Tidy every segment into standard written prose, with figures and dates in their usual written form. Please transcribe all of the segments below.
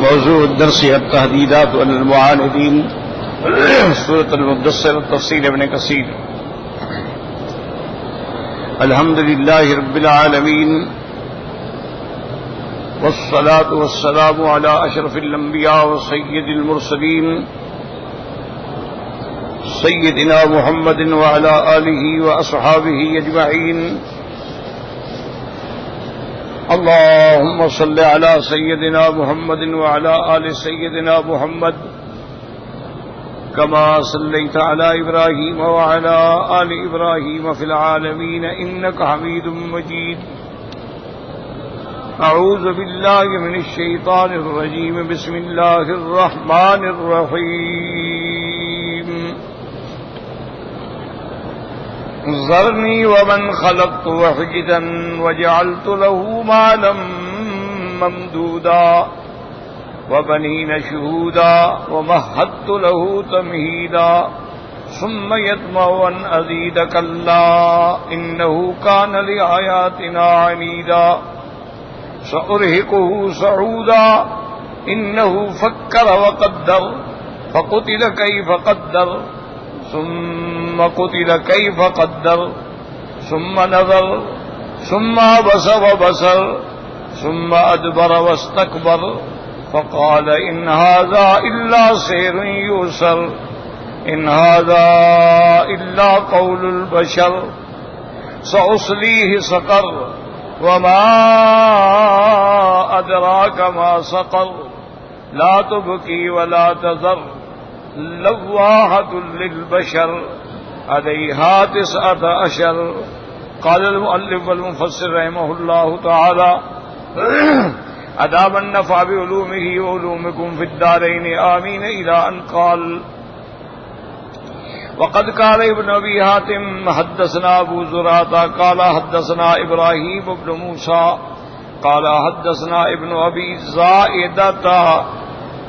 موضوع الدرس التهديدات للمعاندين، سورة المدثر، تفسير ابن كثير. الحمد لله رب العالمين، والصلاة والسلام على أشرف الأنبياء وسيد المرسلين سيدنا محمد وعلى آله وأصحابه أجمعين. اللهم صل على سيدنا محمد وعلى آل سيدنا محمد كما صليت على إبراهيم وعلى آل إبراهيم في العالمين إنك حميد مجيد. أعوذ بالله من الشيطان الرجيم. بسم الله الرحمن الرحيم. ذرني ومن خلقت وحيدا وجعلت له مالا ممدودا وبنين شهودا ومهدت له تمهيدا ثم يطمع أن أزيد كلا إنه كان لآياتنا عنيدا سأرهقه صعودا إنه فكر وقدر فقتل كيف قدر ثم قتل كيف قدر ثم نظر ثم عبس وبصر ثم أدبر واستكبر فقال إن هذا إلا سحر يؤثر إن هذا إلا قول البشر سأصليه سقر وما أدراك ما سقر لا تبكي ولا تذر لواحة للبشر عليها 19. قال المؤلف والمفسر رحمه الله تعالى: أدام النفع بعلومه وعلومكم في الدارين آمين، إلى أن قال: وقد قال ابن أبي حاتم حدثنا أبو زرعة قال حدثنا إبراهيم بن موسى قال حدثنا ابن أبي زائدة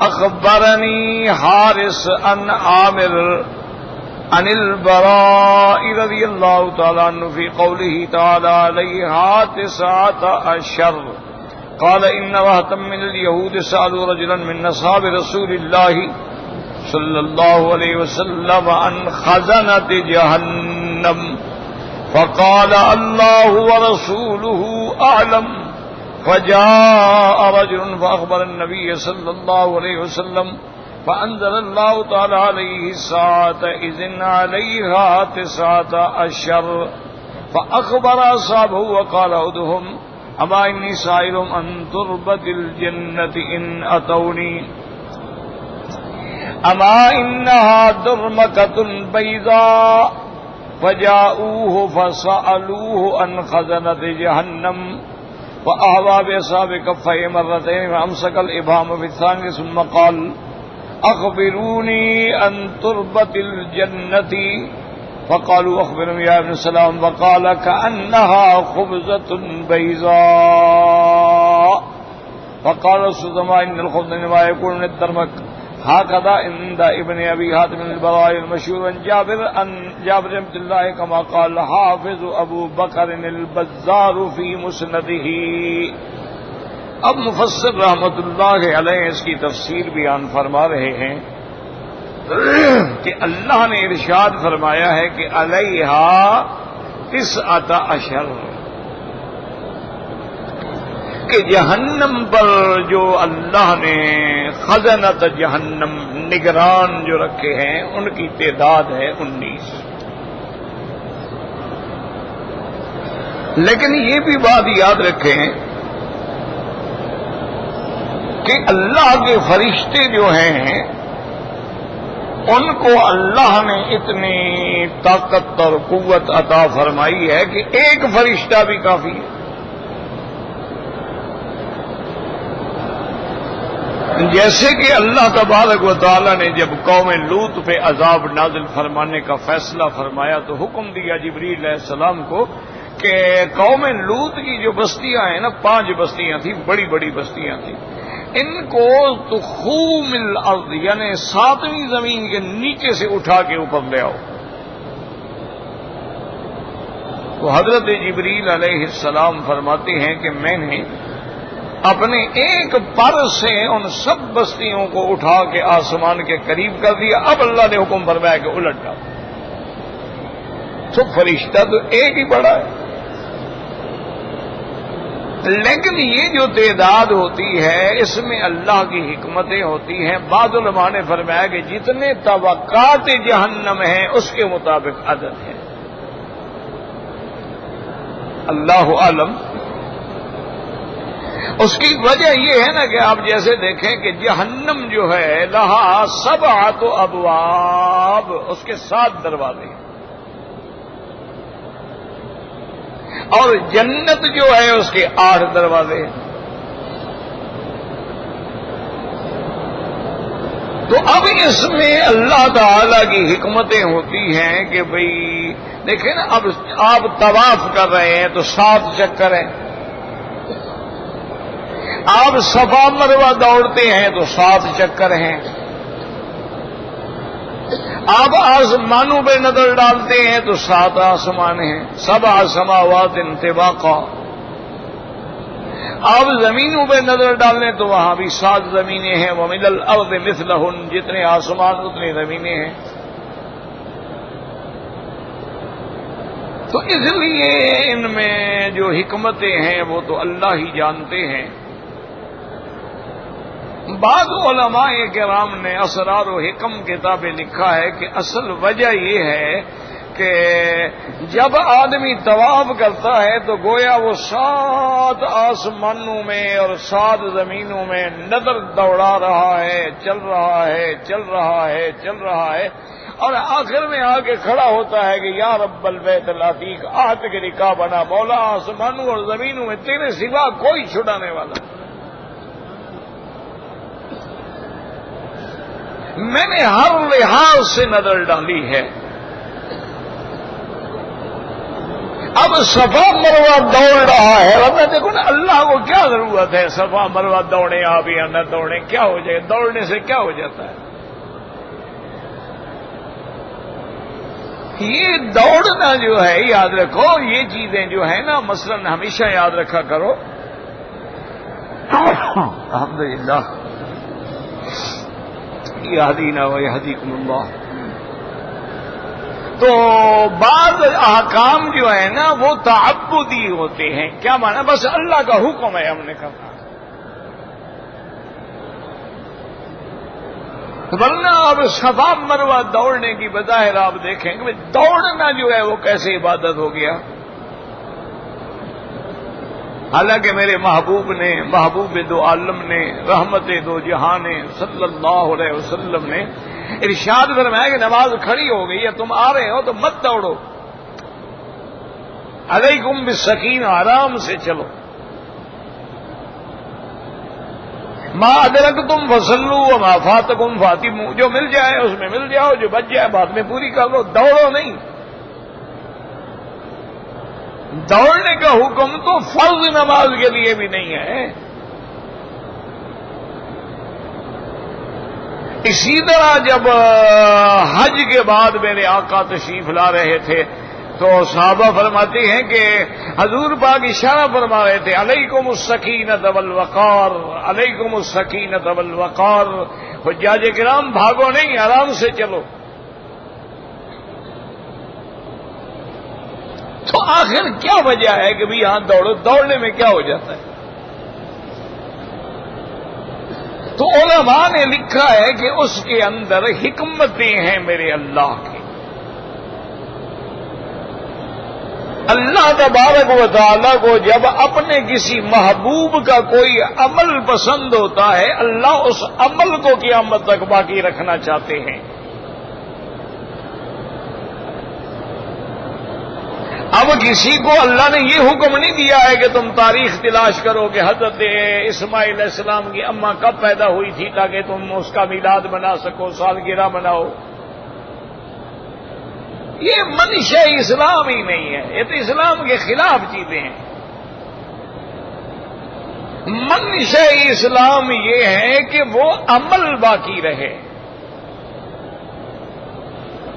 أخبرني حارس عن عامر عن البراء رضي الله تعالى عنه في قوله تعالى عليها 19. قال إن رهطا من اليهود سألوا رجلا من أصحاب رسول الله صلى الله عليه وسلم عن خزنة جهنم فقال الله ورسوله أعلم. فجاء رجل فأخبر النبي صلى الله عليه وسلم فأنزل الله تعالى عليه الساعة إذن عليها 19. فأخبر أصحابه وقال أدهم أما إني سائل عن تربة الجنة إن أتوني أما إنها درمكة بيضاء. فجاءوه فسألوه عن خزنة جهنم فأهوى بأصحاب كفيه مرتين وأمسك الإبهام في الثاني ثم قال أخبروني عن تربة الجنة. فقالوا أخبرهم يا ابن السلام. فقال كأنها خبزة بيضاء. فقال السلطماء إن الخبز إنما يكون من الدرمك. هكذا عند ابن أبي حاتم البراء المشهور عن جابر بن الله كما قال حافظ أبو بکر البزار في مسنده. اب مفسر رحمت اللہ علیہ اس کی تفسیر بیان فرما رہے ہیں کہ اللہ نے ارشاد فرمایا ہے کہ علیہا 19 کہ جہنم پر جو اللہ نے خزنت جہنم نگران جو رکھے ہیں ان کی تعداد ہے 19. لیکن یہ بھی بات یاد رکھیں کہ اللہ کے فرشتے جو ہیں ان کو اللہ نے اتنی طاقت اور قوت عطا فرمائی ہے کہ ایک فرشتہ بھی کافی ہے. جیسے کہ اللہ تبارک و تعالی نے جب قوم لوط پہ عذاب نازل فرمانے کا فیصلہ فرمایا تو حکم دیا جبریل علیہ السلام کو کہ قوم لوط کی جو بستیاں ہیں نا 5 بستیاں تھیں، بڑی بڑی بستیاں تھیں، ان کو تخوم الارض یعنی 7ویں زمین کے نیچے سے اٹھا کے اوپر لے آؤ. تو حضرت جبریل علیہ السلام فرماتے ہیں کہ میں نے اپنے ایک پر سے ان سب بستیوں کو اٹھا کے آسمان کے قریب کر دیا. اب اللہ نے حکم فرمایا کہ الٹ جاؤ. تو فرشتہ تو ایک ہی بڑا ہے، لیکن یہ جو تعداد ہوتی ہے اس میں اللہ کی حکمتیں ہوتی ہیں. بعض علماء نے فرمایا کہ جتنے طبقات جہنم ہیں اس کے مطابق عدد ہے. اللہ عالم. اس کی وجہ یہ ہے نا کہ آپ جیسے دیکھیں کہ جہنم جو ہے لہا سبعۃ ابواب، اس کے 7 دروازے ہیں، اور جنت جو ہے اس کے 8 دروازے ہیں. تو اب اس میں اللہ تعالی کی حکمتیں ہوتی ہیں کہ بھئی دیکھیں نا، اب آپ طواف کر رہے ہیں تو 7 چکر ہیں. آپ صفا مروہ دوڑتے ہیں تو 7 چکر ہیں. آپ آسمانوں پہ نظر ڈالتے ہیں تو 7 آسمان ہیں، 7 سماوات طباقا. آپ زمینوں پہ نظر ڈالیں تو وہاں بھی 7 زمینیں ہیں. وَمِنَ الْأَرْضِ مِثْلَهُنَّ، جتنے آسمان اتنی زمینیں ہیں. تو اس لیے ان میں جو حکمتیں ہیں وہ تو اللہ ہی جانتے ہیں. بعض علماء کرام نے اسرار و حکم کتابیں لکھا ہے کہ اصل وجہ یہ ہے کہ جب آدمی طواف کرتا ہے تو گویا وہ 7 آسمانوں میں اور 7 زمینوں میں نظر دوڑا رہا ہے، چل رہا ہے، چل رہا ہے، چل رہا ہے، اور آخر میں آ کے کھڑا ہوتا ہے کہ یا رب البیت العتیق آہت کے نکاح بنا، مولا آسمانوں اور زمینوں میں تیرے سوا کوئی چھڑانے والا. میں نے ہر لحاظ سے نظر ڈالی ہے. اب صفا مروہ دوڑ رہا ہے. اب میں دیکھو نا، اللہ کو کیا ضرورت ہے صفا مروہ دوڑیں آپ یا نہ دوڑیں، کیا ہو جائے، دوڑنے سے کیا ہو جاتا ہے. یہ دوڑنا جو ہے یاد رکھو، یہ چیزیں جو ہیں نا، مثلا ہمیشہ یاد رکھا کرو. الحمدللہ یہدینا ویہدیکم اللہ. تو بعض احکام جو ہے نا وہ تعبدی ہوتے ہیں. کیا مانا؟ بس اللہ کا حکم ہے ہم نے کرنا. ورنہ اب صفا مروہ دوڑنے کی بظاہر آپ دیکھیں کہ دوڑنا جو ہے وہ کیسے عبادت ہو گیا. حالانکہ میرے محبوب نے، محبوب دو عالم نے، رحمت دو جہاں نے، صلی اللہ علیہ وسلم نے ارشاد فرمایا کہ نماز کھڑی ہو گئی ہے، تم آ رہے ہو تو مت دوڑو، علیکم بالسکینہ، آرام سے چلو. ما ادرکتم فصلوا وما فاتکم فاتموا، جو مل جائے اس میں مل جاؤ، جو بچ جائے بعد میں پوری کر لو، دوڑو نہیں. دوڑنے کا حکم تو فرض نماز کے لیے بھی نہیں ہے. اسی طرح جب حج کے بعد میرے آقا تشریف لا رہے تھے تو صحابہ فرماتے ہیں کہ حضور پاک اشارہ فرما رہے تھے، علیکم السکینۃ والوقار، علیکم السکینۃ والوقار. حجاج کرام بھاگو نہیں، آرام سے چلو. تو آخر کیا وجہ ہے کہ بھی یہاں دوڑو؟ دوڑنے میں کیا ہو جاتا ہے؟ تو علماء نے لکھا ہے کہ اس کے اندر حکمتیں ہیں میرے اللہ کی. اللہ تبارک و تعالیٰ کو جب اپنے کسی محبوب کا کوئی عمل پسند ہوتا ہے، اللہ اس عمل کو قیامت تک باقی رکھنا چاہتے ہیں. اب کسی کو اللہ نے یہ حکم نہیں دیا ہے کہ تم تاریخ تلاش کرو کہ حضرت اسماعیل علیہ السلام کی اماں کب پیدا ہوئی تھی تاکہ تم اس کا میلاد بنا سکو، سالگرہ مناؤ. یہ منشا اسلام ہی نہیں ہے، یہ تو اسلام کے خلاف چیزیں ہیں. منشا اسلام یہ ہے کہ وہ عمل باقی رہے.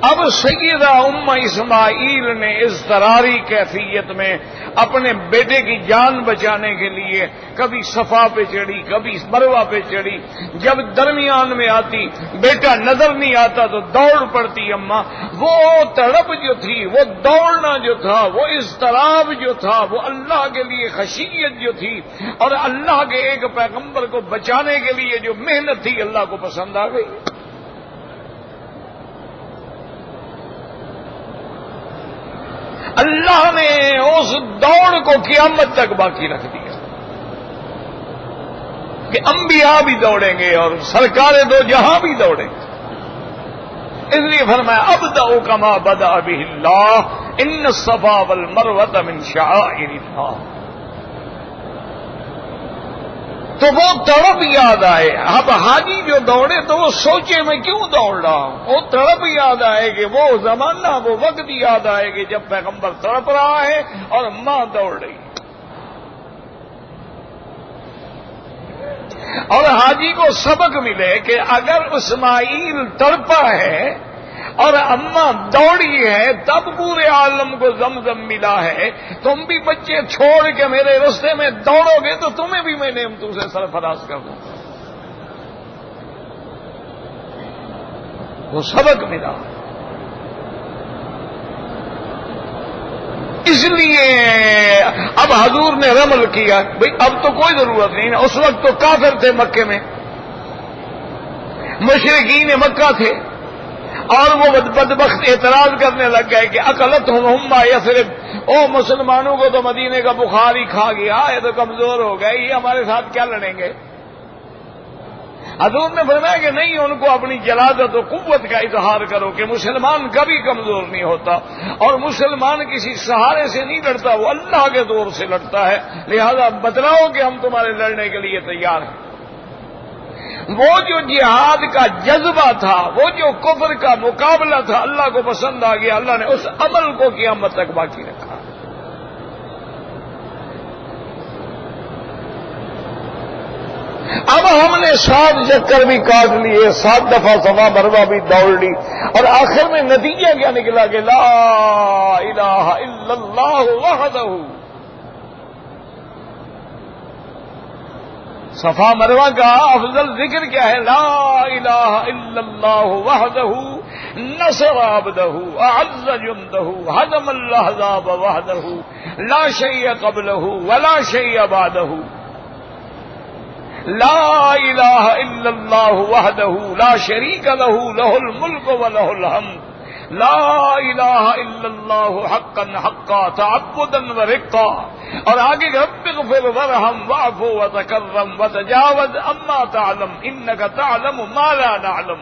اب سیدہ ام اسماعیل نے اضطراری کیفیت میں اپنے بیٹے کی جان بچانے کے لیے کبھی صفا پہ چڑھی کبھی مروہ پہ چڑھی. جب درمیان میں آتی بیٹا نظر نہیں آتا تو دوڑ پڑتی اماں. وہ تڑپ جو تھی، وہ دوڑنا جو تھا، وہ اضطراب جو تھا، وہ اللہ کے لیے خشیت جو تھی اور اللہ کے ایک پیغمبر کو بچانے کے لیے جو محنت تھی، اللہ کو پسند آ گئی. اللہ نے اس دوڑ کو قیامت تک باقی رکھ دیا کہ انبیاء بھی دوڑیں گے اور سرکار دو جہاں بھی دوڑیں گے. اس لیے فرمایا ابدأ کما بدأ بہ اللہ ان الصفا والمروۃ من شعائر اللہ. تو وہ تڑپ یاد آئے. اب حاجی جو دوڑے تو وہ سوچے میں کیوں دوڑ رہا ہوں. وہ تڑپ یاد آئے گی، وہ زمانہ وہ وقت یاد آئے گی جب پیغمبر تڑپ رہا ہے اور ماں دوڑ رہی. اور حاجی کو سبق ملے کہ اگر اسماعیل تڑپا ہے اور اماں دوڑی ہے تب پورے عالم کو زمزم ملا ہے، تم بھی بچے چھوڑ کے میرے راستے میں دوڑو گے تو تمہیں بھی میں نعمتوں سے سرفراز کر دوں. وہ سبق ملا. اس لیے اب حضور نے رمل کیا بھئی اب تو کوئی ضرورت نہیں. اس وقت تو کافر تھے مکے میں، مشرکین مکہ تھے، اور وہ بدبخت اعتراض کرنے لگ گئے کہ اکلتہم یثرب، او مسلمانوں کو تو مدینے کا بخار ہی کھا گیا، یہ تو کمزور ہو گئے، یہ ہمارے ساتھ کیا لڑیں گے. حضور نے فرمایا کہ نہیں، ان کو اپنی جلادت و قوت کا اظہار کرو کہ مسلمان کبھی کمزور نہیں ہوتا اور مسلمان کسی سہارے سے نہیں لڑتا، وہ اللہ کے زور سے لڑتا ہے. لہذا بتلاؤ کہ ہم تمہارے لڑنے کے لیے تیار ہیں. وہ جو جہاد کا جذبہ تھا، وہ جو کفر کا مقابلہ تھا، اللہ کو پسند آ گیا. اللہ نے اس عمل کو قیامت تک باقی رکھا. اب ہم نے 7 چکر بھی کاٹ لیے، 7 دفعہ صفا مروہ بھی دوڑ لی، اور آخر میں نتیجہ کیا نکلا کہ لا الہ الا اللہ وحدہ. صفا مروہ کا افضل ذکر کیا ہے؟ لا الہ الا اللہ وحدہ نصر عبدہ اعز جندہ ہزم الاحزاب وحدہ لا شیء قبلہ ولا شیء بعدہ. لا الہ الا اللہ وحدہ لا شریک لہ لہ الملک ولہ الحمد. لا الہ الا اللہ حقا حقا تعبدا ورقا. اور آگے رب اغفر ورحم واعف وتکرم وتجاوز اما تعلم انک تعلم ما لا نعلم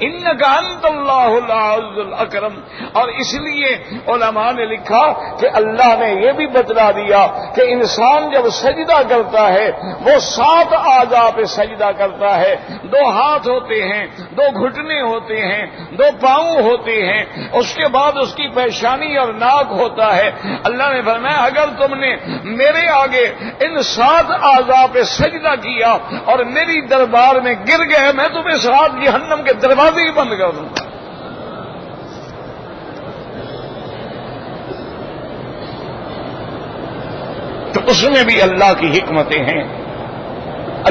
انک انت اللہ العز الاکرم. اور اس لیے علماء نے لکھا کہ اللہ نے یہ بھی بتلا دیا کہ انسان جب سجدہ کرتا ہے وہ 7 اعضاء پہ سجدہ کرتا ہے. 2 ہاتھ ہوتے ہیں، 2 گھٹنے ہوتے ہیں، 2 پاؤں ہوتے ہیں، اس کے بعد اس کی پیشانی اور ناک ہوتا ہے. اللہ نے فرمایا اگر تم نے میرے آگے ان 7 اعضاء پہ سجدہ کیا اور میری دربار میں گر گئے، میں تمہیں 7 جہنم کے دروازے ہی بند کر دوں گا. تو اس میں بھی اللہ کی حکمتیں ہیں،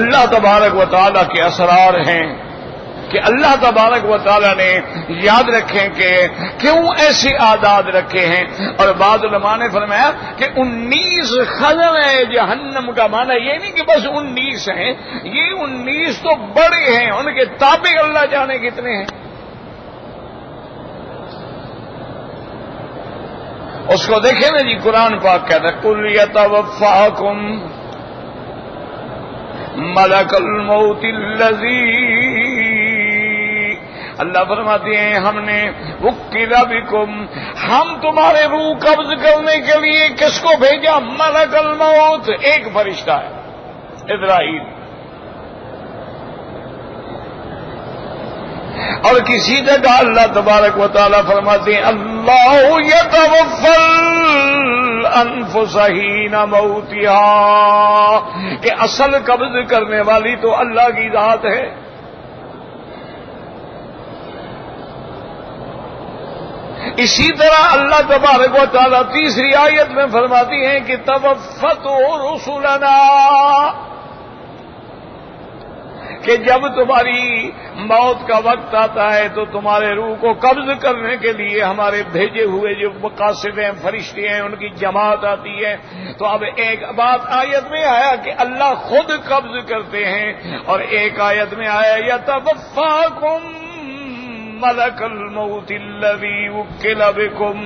اللہ تبارک و تعالیٰ کے اسرار ہیں کہ اللہ تبارک و تعالیٰ نے یاد رکھیں کہ کیوں ایسے اعداد رکھے ہیں. اور بعض علماء نے فرمایا کہ 19 خزن ہے جہنم کا معنی یہ نہیں کہ بس 19 ہیں، یہ 19 تو بڑے ہیں، ان کے تابع اللہ جانے کتنے ہیں. اس کو دیکھیں نا جی، قرآن پاک کہتا ہے قُلْ يَتَوَفَّاكُمْ مَلَكُ الْمَوْتِ الَّذِي، اللہ فرماتے ہیں ہم نے وَكِّلَ بِكُمْ، ہم تمہارے روح قبض کرنے کے لیے کس کو بھیجا؟ ملک الموت، ایک فرشتہ ہے اسرائیل. اور کسی جگہ اللہ تبارک و تعالیٰ فرماتے ہیں اللہ یتوفی الانفس حین موتها، کہ اصل قبض کرنے والی تو اللہ کی ذات ہے. اسی طرح اللہ تبارک و تعالیٰ تیسری آیت میں فرماتی ہیں کہ توفتوا رسلنا، کہ جب تمہاری موت کا وقت آتا ہے تو تمہارے روح کو قبض کرنے کے لیے ہمارے بھیجے ہوئے جو مقاصد ہیں، فرشتے ہیں، ان کی جماعت آتی ہے۔ تو اب ایک بات آیت میں آیا کہ اللہ خود قبض کرتے ہیں، اور ایک آیت میں آیا یتوفاکم ملک الموت الذی وکل بکم،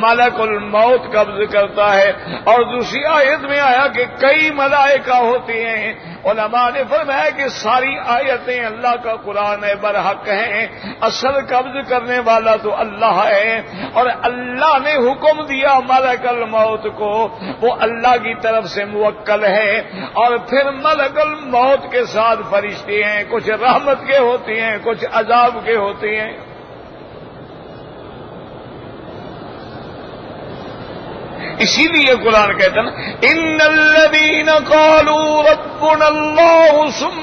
ملک الموت قبض کرتا ہے۔ اور دوسری آیت میں آیا کہ کئی ملائکہ ہوتے ہیں۔ علماء نے فرمایا کہ ساری آیتیں اللہ کا قرآن ہے، برحق ہیں، اصل قبض کرنے والا تو اللہ ہے، اور اللہ نے حکم دیا ملک الموت کو، وہ اللہ کی طرف سے موکل ہے۔ اور پھر ملک الموت کے ساتھ فرشتے ہیں، کچھ رحمت کے ہوتے ہیں، کچھ عذاب کے ہوتے ہیں۔ اسی لیے قرآن کہتا ہے ان الذین قالوا ربنا اللہ ثم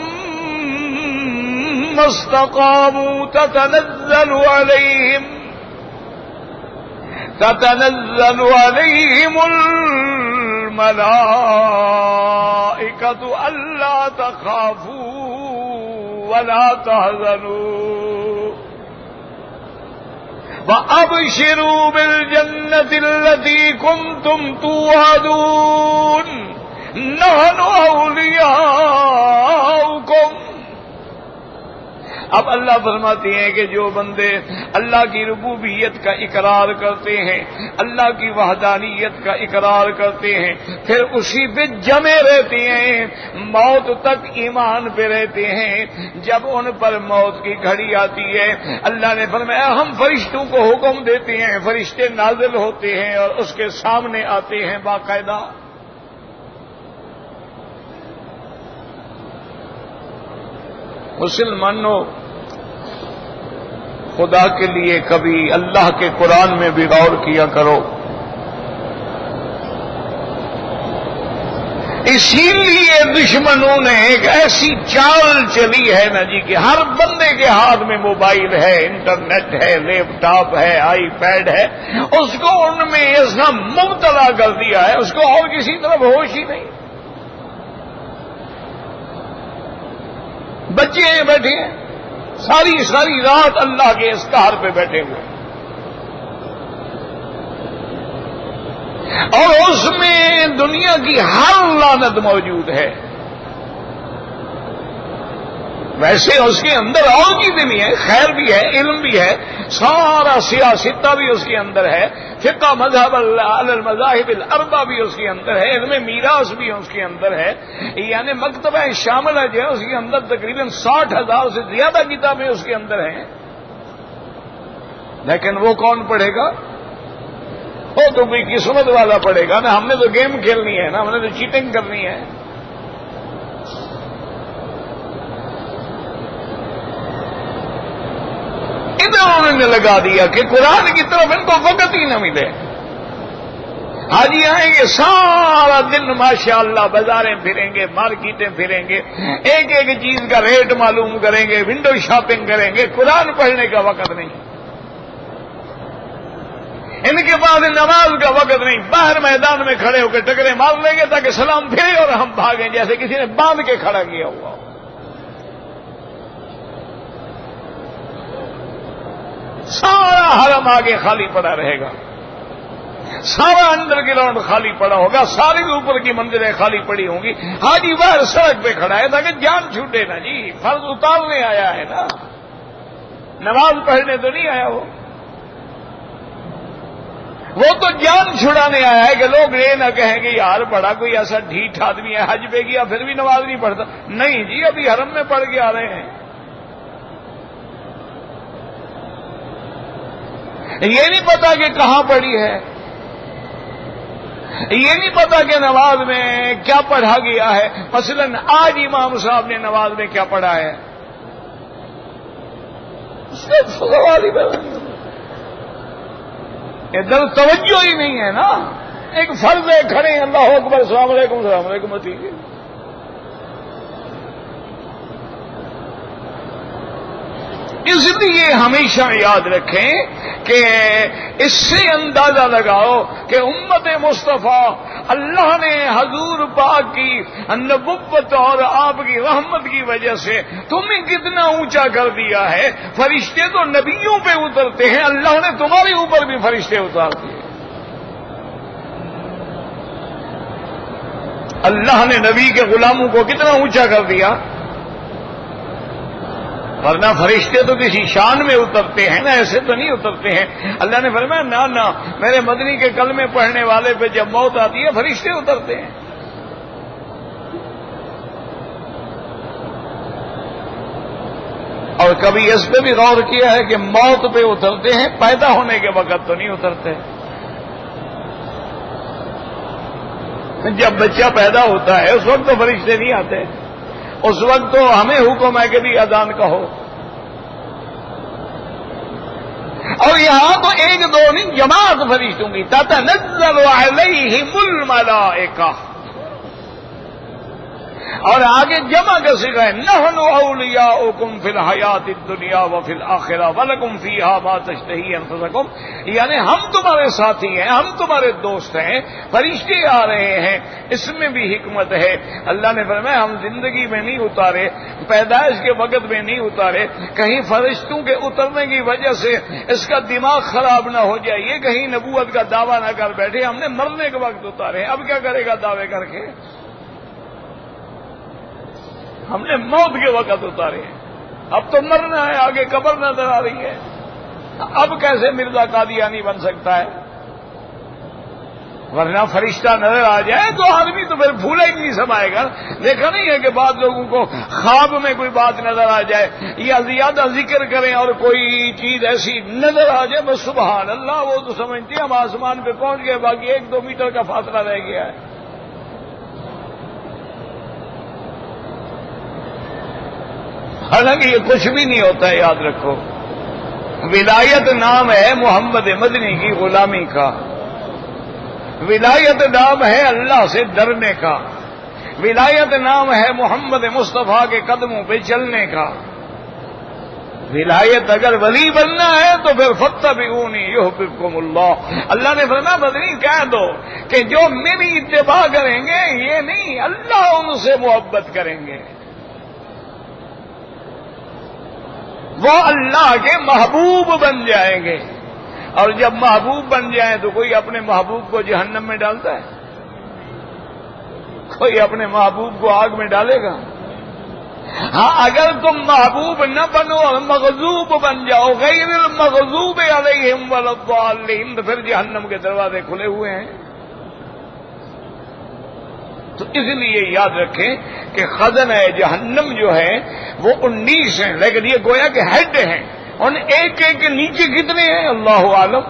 استقاموا تتنزل علیہم الملائکۃ الا تخافوا ولا تحزنوا وَأَبْشِرُوا بِالْجَنَّةِ الَّتِي كُنتُمْ تُوعَدُونَ نَحْنُ أَوْلِيَاؤُكُمْ۔ اب اللہ فرماتے ہیں کہ جو بندے اللہ کی ربوبیت کا اقرار کرتے ہیں، اللہ کی وحدانیت کا اقرار کرتے ہیں، پھر اسی پہ جمے رہتے ہیں، موت تک ایمان پہ رہتے ہیں، جب ان پر موت کی گھڑی آتی ہے اللہ نے فرمایا ہم فرشتوں کو حکم دیتے ہیں، فرشتے نازل ہوتے ہیں اور اس کے سامنے آتے ہیں باقاعدہ۔ مسلمانوں، خدا کے لیے کبھی اللہ کے قرآن میں بھی غور کیا کرو۔ اسی لیے دشمنوں نے ایک ایسی چال چلی ہے نا جی کہ ہر بندے کے ہاتھ میں موبائل ہے، انٹرنیٹ ہے، لیپ ٹاپ ہے، آئی پیڈ ہے، اس کو ان میں ایسا مبتلا کر دیا ہے، اس کو اور کسی طرف ہوش ہی نہیں۔ بچے ہیں بیٹھے ہیں ساری رات اللہ کے اسکار پہ بیٹھے ہوئے، اور اس میں دنیا کی ہر لعنت موجود ہے۔ ویسے اس کے اندر اور چیزیں بھی ہیں، خیر بھی ہے، علم بھی ہے، سارا سیاستہ بھی اس کے اندر ہے، فقہ مذہب المذاہب الاربع بھی اس کے اندر ہے، علم میراث بھی اس کے اندر ہے، یعنی مکتبہ شاملہ جو ہے اس کے اندر تقریباً 60,000 سے زیادہ کتابیں اس کے اندر ہیں۔ لیکن وہ کون پڑھے گا؟ وہ تو کوئی قسمت والا پڑھے گا نا۔ ہم نے تو گیم کھیلنی ہے نا، ہم نے تو چیٹنگ کرنی ہے۔ ادھر انہوں نے لگا دیا کہ قرآن کی طرف ان کو وقت ہی نہ ملے۔ حاجی آئیں گے سارا دن ماشاءاللہ بازاریں پھریں گے، مارکیٹیں پھریں گے، ایک ایک چیز کا ریٹ معلوم کریں گے، ونڈو شاپنگ کریں گے، قرآن پڑھنے کا وقت نہیں۔ ان کے پاس نماز کا وقت نہیں، باہر میدان میں کھڑے ہو کے ٹکرے مار لیں گے تاکہ سلام پھرے اور ہم بھاگیں جیسے کسی نے باندھ کے کھڑا کیا ہوا۔ سارا حرم آگے خالی پڑا رہے گا، سارا انڈر گراؤنڈ خالی پڑا ہوگا، ساری اوپر کی مندریں خالی پڑی ہوں گی۔ حاجی باہر سڑک پہ کھڑا ہے تاکہ جان چھوٹے نا جی، فرض اتارنے آیا ہے نا، نماز پڑھنے تو نہیں آیا وہ تو جان چھڑانے آیا ہے کہ لوگ یہ نہ کہیں کہ یار بڑا کوئی ایسا ڈھیٹ آدمی ہے، حج پہ گیا پھر بھی نماز نہیں پڑھتا۔ نہیں جی، ابھی حرم میں پڑھ کے آ رہے ہیں۔ یہ نہیں پتا کہ کہاں پڑھی ہے، یہ نہیں پتا کہ نماز میں کیا پڑھا گیا ہے۔ مثلا آج امام صاحب نے نماز میں کیا پڑھا ہے، ادھر توجہ ہی نہیں ہے نا۔ ایک فرض ہے، کھڑے ہیں اللہ اکبر السلام علیکم السلام علیکم، ٹھیک ہے۔ اس لیے ہمیشہ یاد رکھیں کہ اس سے اندازہ لگاؤ کہ امت مصطفیٰ اللہ نے حضور پاک کی نبوت اور آپ کی رحمت کی وجہ سے تمہیں کتنا اونچا کر دیا ہے. فرشتے تو نبیوں پہ اترتے ہیں، اللہ نے تمہارے اوپر بھی فرشتے اتار دیے. اللہ نے نبی کے غلاموں کو کتنا اونچا کر دیا. ورنہ فرشتے تو کسی شان میں اترتے ہیں نا، ایسے تو نہیں اترتے ہیں. اللہ نے فرمایا نہ میرے مدنی کے کلمے پڑھنے والے پہ جب موت آتی ہے فرشتے اترتے ہیں. اور کبھی اس پہ بھی غور کیا ہے کہ موت پہ اترتے ہیں، پیدا ہونے کے وقت تو نہیں اترتے. جب بچہ پیدا ہوتا ہے اس وقت تو فرشتے نہیں آتے، اس وقت تو ہمیں حکم ہے کہ بھی اذان کہو. اور یہاں تو ایک دو نہیں، جماعت فرشتوں کی تتنزل علیہم الملائکہ. اور آگے جمع کا صیغہ ہے نحن اولیاؤکم فی الحیات الدنیا وفی الآخرہ ولکم فیہا ما تشتہی انفسکم. یعنی ہم تمہارے ساتھی ہیں، ہم تمہارے دوست ہیں. فرشتے آ رہے ہیں، اس میں بھی حکمت ہے. اللہ نے فرمایا ہم زندگی میں نہیں اتارے، پیدائش کے وقت میں نہیں اتارے، کہیں فرشتوں کے اترنے کی وجہ سے اس کا دماغ خراب نہ ہو جائے، کہیں نبوت کا دعویٰ نہ کر بیٹھے. ہم نے مرنے کے وقت اتارے. اب کیا کرے گا دعوے کر کے؟ ہم نے موت کے وقت اتارے ہیں. اب تو مرنا ہے، آگے قبر نظر آ رہی ہے. اب کیسے مرزا قادیانی بن سکتا ہے؟ ورنہ فرشتہ نظر آ جائے تو آدمی تو پھر بھولا ہی نہیں سمائے گا. دیکھا نہیں ہے کہ بعض لوگوں کو خواب میں کوئی بات نظر آ جائے یا زیادہ ذکر کریں اور کوئی چیز ایسی نظر آ جائے بس سبحان اللہ، وہ تو سمجھتے ہیں ہم آسمان پہ پہنچ گئے، باقی 1-2 میٹر کا فاصلہ رہ گیا ہے. حالانکہ یہ کچھ بھی نہیں ہوتا ہے. یاد رکھو ولایت نام ہے محمد مدنی کی غلامی کا، ولایت نام ہے اللہ سے ڈرنے کا، ولایت نام ہے محمد مصطفیٰ کے قدموں پہ چلنے کا. ولایت اگر ولی بننا ہے تو پھر فاتبعونی یحببکم اللہ. اللہ نے فرمایا مدنی کہہ دو کہ جو میری اتباع کریں گے یہ نہیں، اللہ ان سے محبت کریں گے، وہ اللہ کے محبوب بن جائیں گے. اور جب محبوب بن جائیں تو کوئی اپنے محبوب کو جہنم میں ڈالتا ہے؟ کوئی اپنے محبوب کو آگ میں ڈالے گا؟ ہاں اگر تم محبوب نہ بنو اور مغضوب بن جاؤ، غیر المغضوب علیہم ولا الضالین، تو پھر جہنم کے دروازے کھلے ہوئے ہیں. تو اس لیے یاد رکھیں کہ خزنہ جہنم جو ہے وہ 19 ہیں، لیکن یہ گویا کہ ہیڈ ہیں. ان ایک ایک کے نیچے کتنے ہیں اللہ عالم.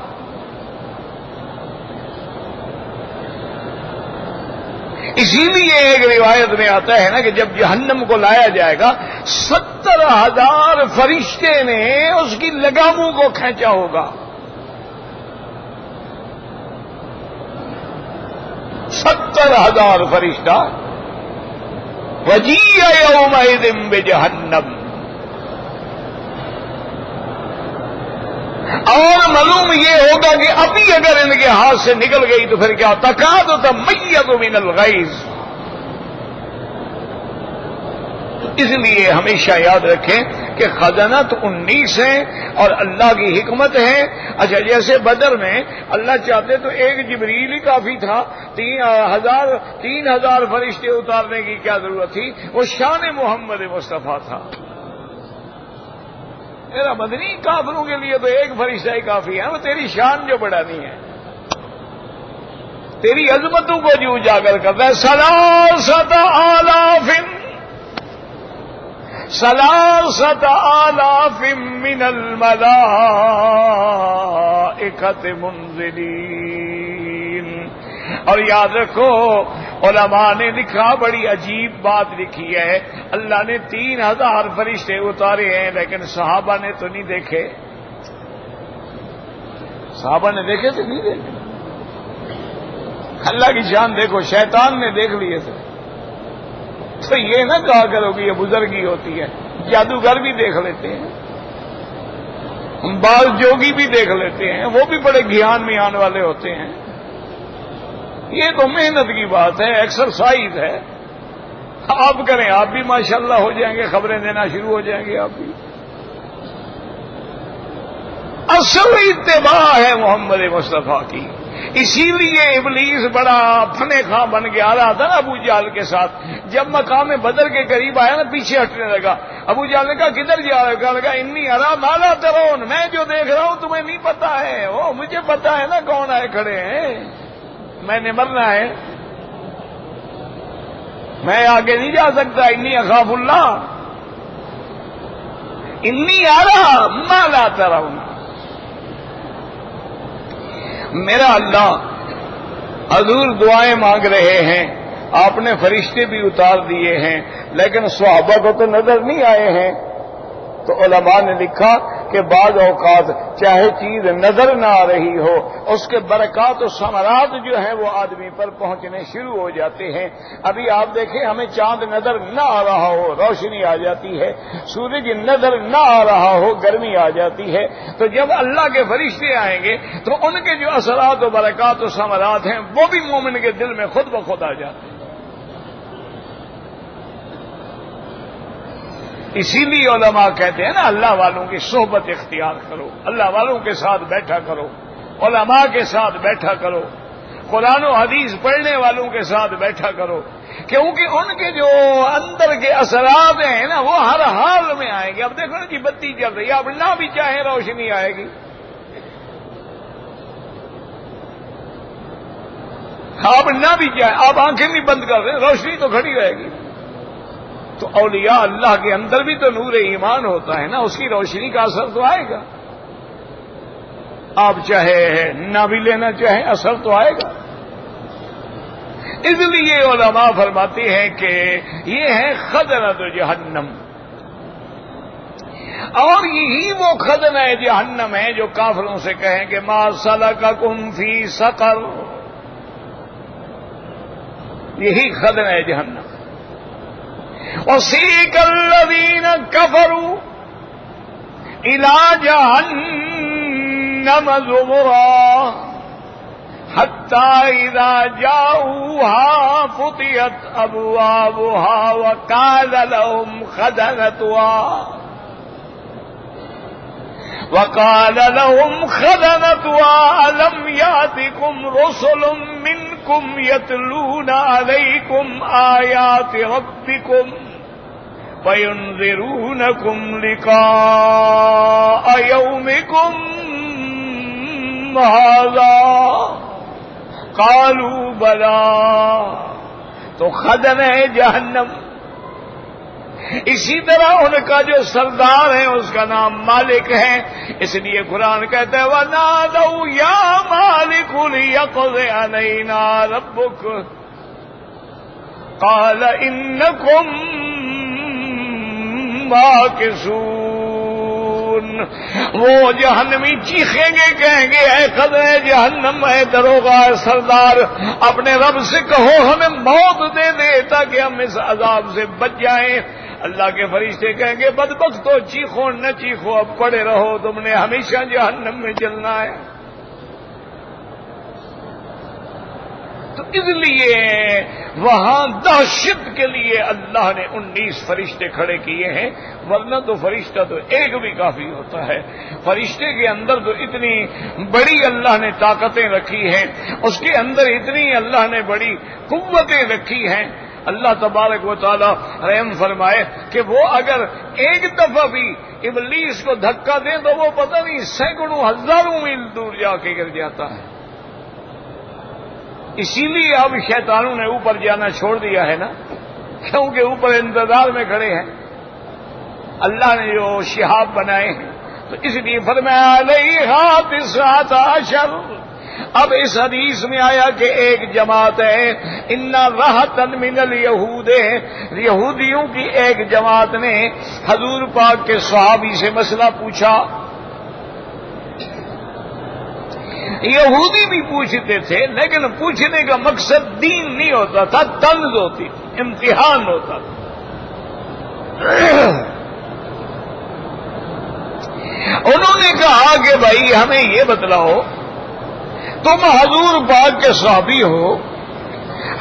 اسی لیے ایک روایت میں آتا ہے نا کہ جب جہنم کو لایا جائے گا 70,000 فرشتے نے اس کی لگاموں کو کھینچا ہوگا. 70,000 فرشتہ. وجیء یومئذ بجہنم. اور معلوم یہ ہوگا کہ ابھی اگر ان کے ہاتھ سے نکل گئی تو پھر کیا تکاد تمیز من الغیظ. اس لیے ہمیشہ یاد رکھیں کہ خزانت 19 ہیں اور اللہ کی حکمت ہے. اچھا جیسے بدر میں اللہ چاہتے تو ایک جبریل ہی کافی تھا، 3,000 فرشتے اتارنے کی کیا ضرورت تھی؟ وہ شان محمد مصطفیٰ تھا. میرا مدنی کافروں کے لیے تو ایک فرشتہ ہی کافی ہے. وہ تیری شان جو بڑھانی ہے، تیری عظمتوں کو جو اجاگر کرتا ہے. 3,000 من الملائکۃ منزلین. اور یاد رکھو علماء نے لکھا، بڑی عجیب بات لکھی ہے. اللہ نے 3,000 فرشتے اتارے ہیں لیکن صحابہ نے تو نہیں دیکھے. صحابہ نے دیکھے تو نہیں دیکھے. اللہ کی شان دیکھو، شیطان نے دیکھ لیے تھے. تو یہ نہ کہا کرو کہ یہ بزرگی ہوتی ہے، جادوگر بھی دیکھ لیتے ہیں. بعض جوگی بھی دیکھ لیتے ہیں، وہ بھی بڑے گھیان میں آنے والے ہوتے ہیں۔ یہ تو محنت کی بات ہے، ایکسرسائز ہے، آپ کریں آپ بھی ماشاءاللہ ہو جائیں گے، خبریں دینا شروع ہو جائیں گے آپ بھی۔ اصل اتباع ہے محمد مصطفیٰ کی، اسی لیے ابلیس بڑا فنے خواہ بن کے آ رہا تھا نا ابو جہل کے ساتھ۔ جب مقام بدر کے قریب آیا نا پیچھے ہٹنے لگا۔ ابو جہل نے کہا کدھر جا رہا ہے؟ کہا لگا انی ارا ما لا ترون، میں جو دیکھ رہا ہوں تمہیں نہیں پتا ہے، وہ مجھے پتا ہے نا کون آئے کھڑے ہیں، میں نے مرنا ہے، میں آگے نہیں جا سکتا۔ انی اخاف اللہ، انی ارا ما لا ترون۔ میرا اللہ حضور دعائیں مانگ رہے ہیں، آپ نے فرشتے بھی اتار دیے ہیں، لیکن صحابہ کو تو نظر نہیں آئے ہیں۔ تو علماء نے لکھا کہ بعض اوقات چاہے چیز نظر نہ آ رہی ہو، اس کے برکات و ثمرات جو ہیں وہ آدمی پر پہنچنے شروع ہو جاتے ہیں۔ ابھی آپ دیکھیں ہمیں چاند نظر نہ آ رہا ہو، روشنی آ جاتی ہے، سورج نظر نہ آ رہا ہو، گرمی آ جاتی ہے۔ تو جب اللہ کے فرشتے آئیں گے تو ان کے جو اثرات و برکات و ثمرات ہیں وہ بھی مومن کے دل میں خود بخود آ جاتے ہیں۔ اسی لیے علماء کہتے ہیں نا اللہ والوں کی صحبت اختیار کرو، اللہ والوں کے ساتھ بیٹھا کرو، علماء کے ساتھ بیٹھا کرو، قرآن و حدیث پڑھنے والوں کے ساتھ بیٹھا کرو، کیونکہ ان کے جو اندر کے اثرات ہیں نا وہ ہر حال میں آئیں گے۔ اب دیکھو نا جی بتی جل رہی ہے، آپ نہ بھی چاہیں روشنی آئے گی، آپ نہ بھی چاہیں، آپ آنکھیں بھی بند کر دیں روشنی تو کھڑی رہے گی۔ تو اولیاء اللہ کے اندر بھی تو نور ایمان ہوتا ہے نا، اس کی روشنی کا اثر تو آئے گا، آپ چاہے نہ بھی لینا چاہیں اثر تو آئے گا۔ اس لیے علماء فرماتے ہیں کہ یہ ہے خزنۃ جہنم، اور یہی وہ خزنہ جہنم ہے جو کافروں سے کہیں کہ ما سلککم فی سقر، یہی خزنہ جہنم۔ وَسِيقَ الَّذِينَ كَفَرُوا إِلَىٰ جَهَنَّمَ زُمُرًا حَتَّىٰ إِذَا جَاءُوهَا فُتِحَتْ أَبْوَابُهَا وَقَالَ لَهُمْ خَزَنَتُهَا أَلَمْ يَأْتِكُمْ رُسُلٌ مِّنكُمْ يَتْلُونَ عَلَيْكُمْ آيَاتِ رَبِّكُمْ وَيُنذِرُونَكُمْ لِقَاءَ يَوْمِكُمْ هَٰذَا قَالُوا بَلَىٰ۔ تو خزنہ جہنم، اسی طرح ان کا جو سردار ہے اس کا نام مالک ہے، اس لیے قرآن کہتا ہے وَنَادَوْا يَا مَالِكُ لِيَقْضِ عَلَيْنَا رَبُّكَ قَالَ إِنَّكُمْ مَاكِثُونَ۔ وہ جہنمی چیخیں گے، کہیں گے اے خزنہ جہنم، اے دروغہ، اے سردار، اپنے رب سے کہو ہمیں موت دے دے تاکہ ہم اس عذاب سے بچ جائیں۔ اللہ کے فرشتے کہیں گے بدبختو، چیخو نہ چیخو، اب پڑے رہو، تم نے ہمیشہ جہنم میں جلنا ہے۔ تو اس لیے وہاں دہشت کے لیے اللہ نے 19 فرشتے کھڑے کیے ہیں، ورنہ تو فرشتہ تو ایک بھی کافی ہوتا ہے۔ فرشتے کے اندر تو اتنی بڑی اللہ نے طاقتیں رکھی ہیں، اس کے اندر اتنی اللہ نے بڑی قوتیں رکھی ہیں۔ اللہ تبارک و تعالی رحم فرمائے کہ وہ اگر ایک دفعہ بھی ابلیس کو دھکا دیں تو وہ پتہ نہیں سینکڑوں ہزاروں میل دور جا کے گر جاتا ہے۔ اسی لیے اب شیطانوں نے اوپر جانا چھوڑ دیا ہے نا، کیونکہ اوپر انتظار میں کھڑے ہیں، اللہ نے جو شہاب بنائے ہیں۔ تو اس لیے فرمایا علیہا 19۔ اب اس حدیث میں آیا کہ ایک جماعت ہے، ان رہطن من الیہود، یہودیوں کی ایک جماعت نے حضور پاک کے صحابی سے مسئلہ پوچھا۔ یہودی بھی پوچھتے تھے، لیکن پوچھنے کا مقصد دین نہیں ہوتا تھا، طنز ہوتی تھی، امتحان ہوتا تھا۔ انہوں نے کہا کہ بھائی ہمیں یہ بتلاؤ، تم حضور پاک کے صحابی ہو،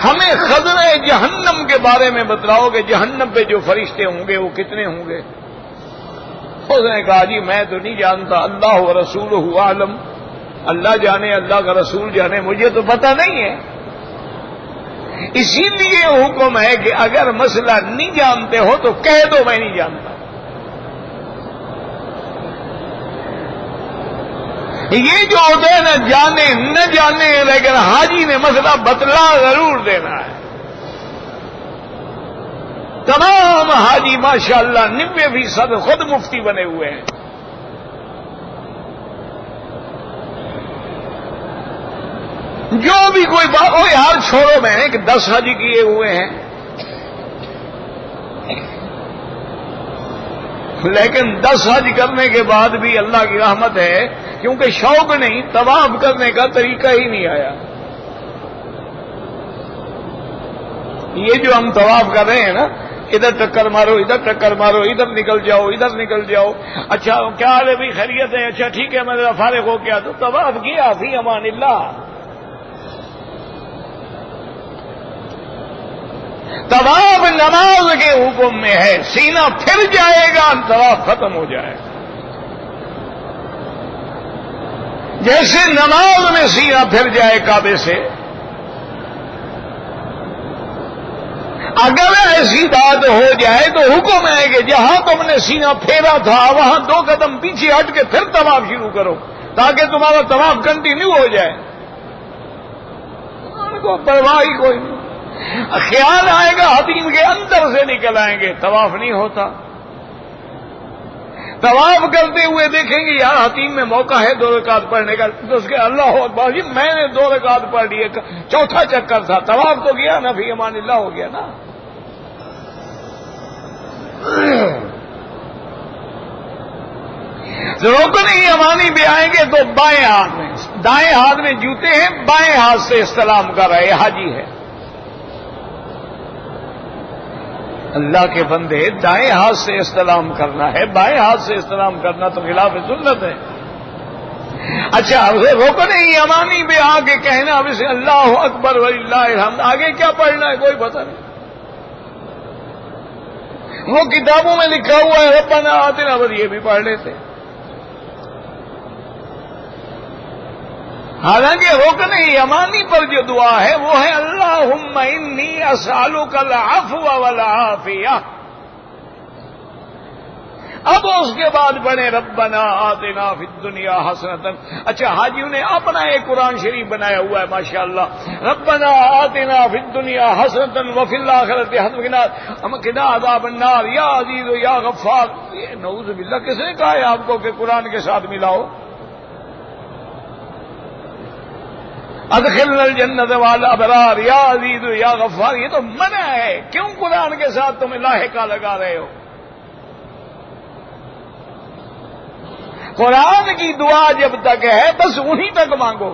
ہمیں خزنہ جہنم کے بارے میں بتلاؤ کہ جہنم پہ جو فرشتے ہوں گے وہ کتنے ہوں گے؟ اس نے کہا جی میں تو نہیں جانتا، اللہ و رسولہ عالم، اللہ جانے، اللہ کا رسول جانے، مجھے تو پتہ نہیں ہے۔ اسی لیے حکم ہے کہ اگر مسئلہ نہیں جانتے ہو تو کہہ دو میں نہیں جانتا۔ یہ جو ہوتا ہے نا جانے نہ جانے، لیکن حاجی نے مسئلہ بتلا ضرور دینا ہے۔ تمام حاجی ماشاءاللہ 90% خود مفتی بنے ہوئے ہیں۔ جو بھی کوئی بات ہو یار چھوڑو، میں نے کہ 10 حج کیے ہوئے ہیں، لیکن 10 حج کرنے کے بعد بھی اللہ کی رحمت ہے، کیونکہ شوق نہیں، طواف کرنے کا طریقہ ہی نہیں آیا۔ یہ جو ہم طواف کر رہے ہیں نا، ادھر ٹکر مارو، ادھر ٹکر مارو، ادھر نکل جاؤ، ادھر نکل جاؤ، اچھا کیا حال ہے بھائی، خیریت ہے، اچھا ٹھیک ہے میں ذرا فارغ ہو گیا تو طواف کیا فی امان اللہ۔ طواف نماز کے حکم میں ہے، سینہ پھر جائے گا طواف ختم ہو جائے گا۔ جیسے نماز میں سینہ پھر جائے کعبے سے، اگر ایسی بات ہو جائے تو حکم ہے کہ جہاں تم نے سینہ پھیرا تھا وہاں 2 قدم پیچھے ہٹ کے پھر طواف شروع کرو، تاکہ تمہارا طواف کنٹینیو ہو جائے۔ ان کو پرواہ ہی کوئی نہیں، خیال آئے گا حتیم کے اندر سے نکل آئیں گے، طواف نہیں ہوتا۔ طواف کرتے ہوئے دیکھیں گے یار حتیم میں موقع ہے 2 رکعت پڑھنے کا، تو اس کے اللہ اکبر جی میں نے 2 رکعت پڑھ لیے، چوتھا چکر تھا، طواف تو گیا نا، فی امان اللہ ہو گیا نا۔ رکن یمانی بھی آئیں گے تو بائیں ہاتھ میں، دائیں ہاتھ میں جوتے ہیں، بائیں ہاتھ سے استلام کر رہے حاجی ہے۔ اللہ کے بندے دائیں ہاتھ سے استلام کرنا ہے، بائیں ہاتھ سے استلام کرنا تو خلاف سنت ہے۔ اچھا رکن یمانی پہ آ کے کہنا اب سے اللہ اکبر وللہ الحمد، آگے کیا پڑھنا ہے کوئی پتہ نہیں۔ وہ کتابوں میں لکھا ہوا ہے ربنا آتنا، بس یہ بھی پڑھ لیتے۔ حالانکہ رکن یمانی پر جو دعا ہے وہ ہے اللہم انی اسألک العفو والعافیہ۔ اب اس کے بعد پڑھیں ربنا آتنا فی الدنیا حسنۃ۔ اچھا حاجیوں نے اپنا ایک قرآن شریف بنایا ہوا ہے ماشاءاللہ، ربنا آتنا فی الدنیا حسنۃ وفی الآخرۃ حسنۃ وقنا عذاب النار یا عزیز یا غفار۔ یہ نعوذ باللہ کس نے کہا ہے آپ کو کہ قرآن کے ساتھ ملاؤ؟ ادخلنا الجنت والابرار یا عزیز یا غفار، یہ تو منع ہے، کیوں قرآن کے ساتھ تم لاحقہ لگا رہے ہو؟ قرآن کی دعا جب تک ہے بس انہی تک مانگو۔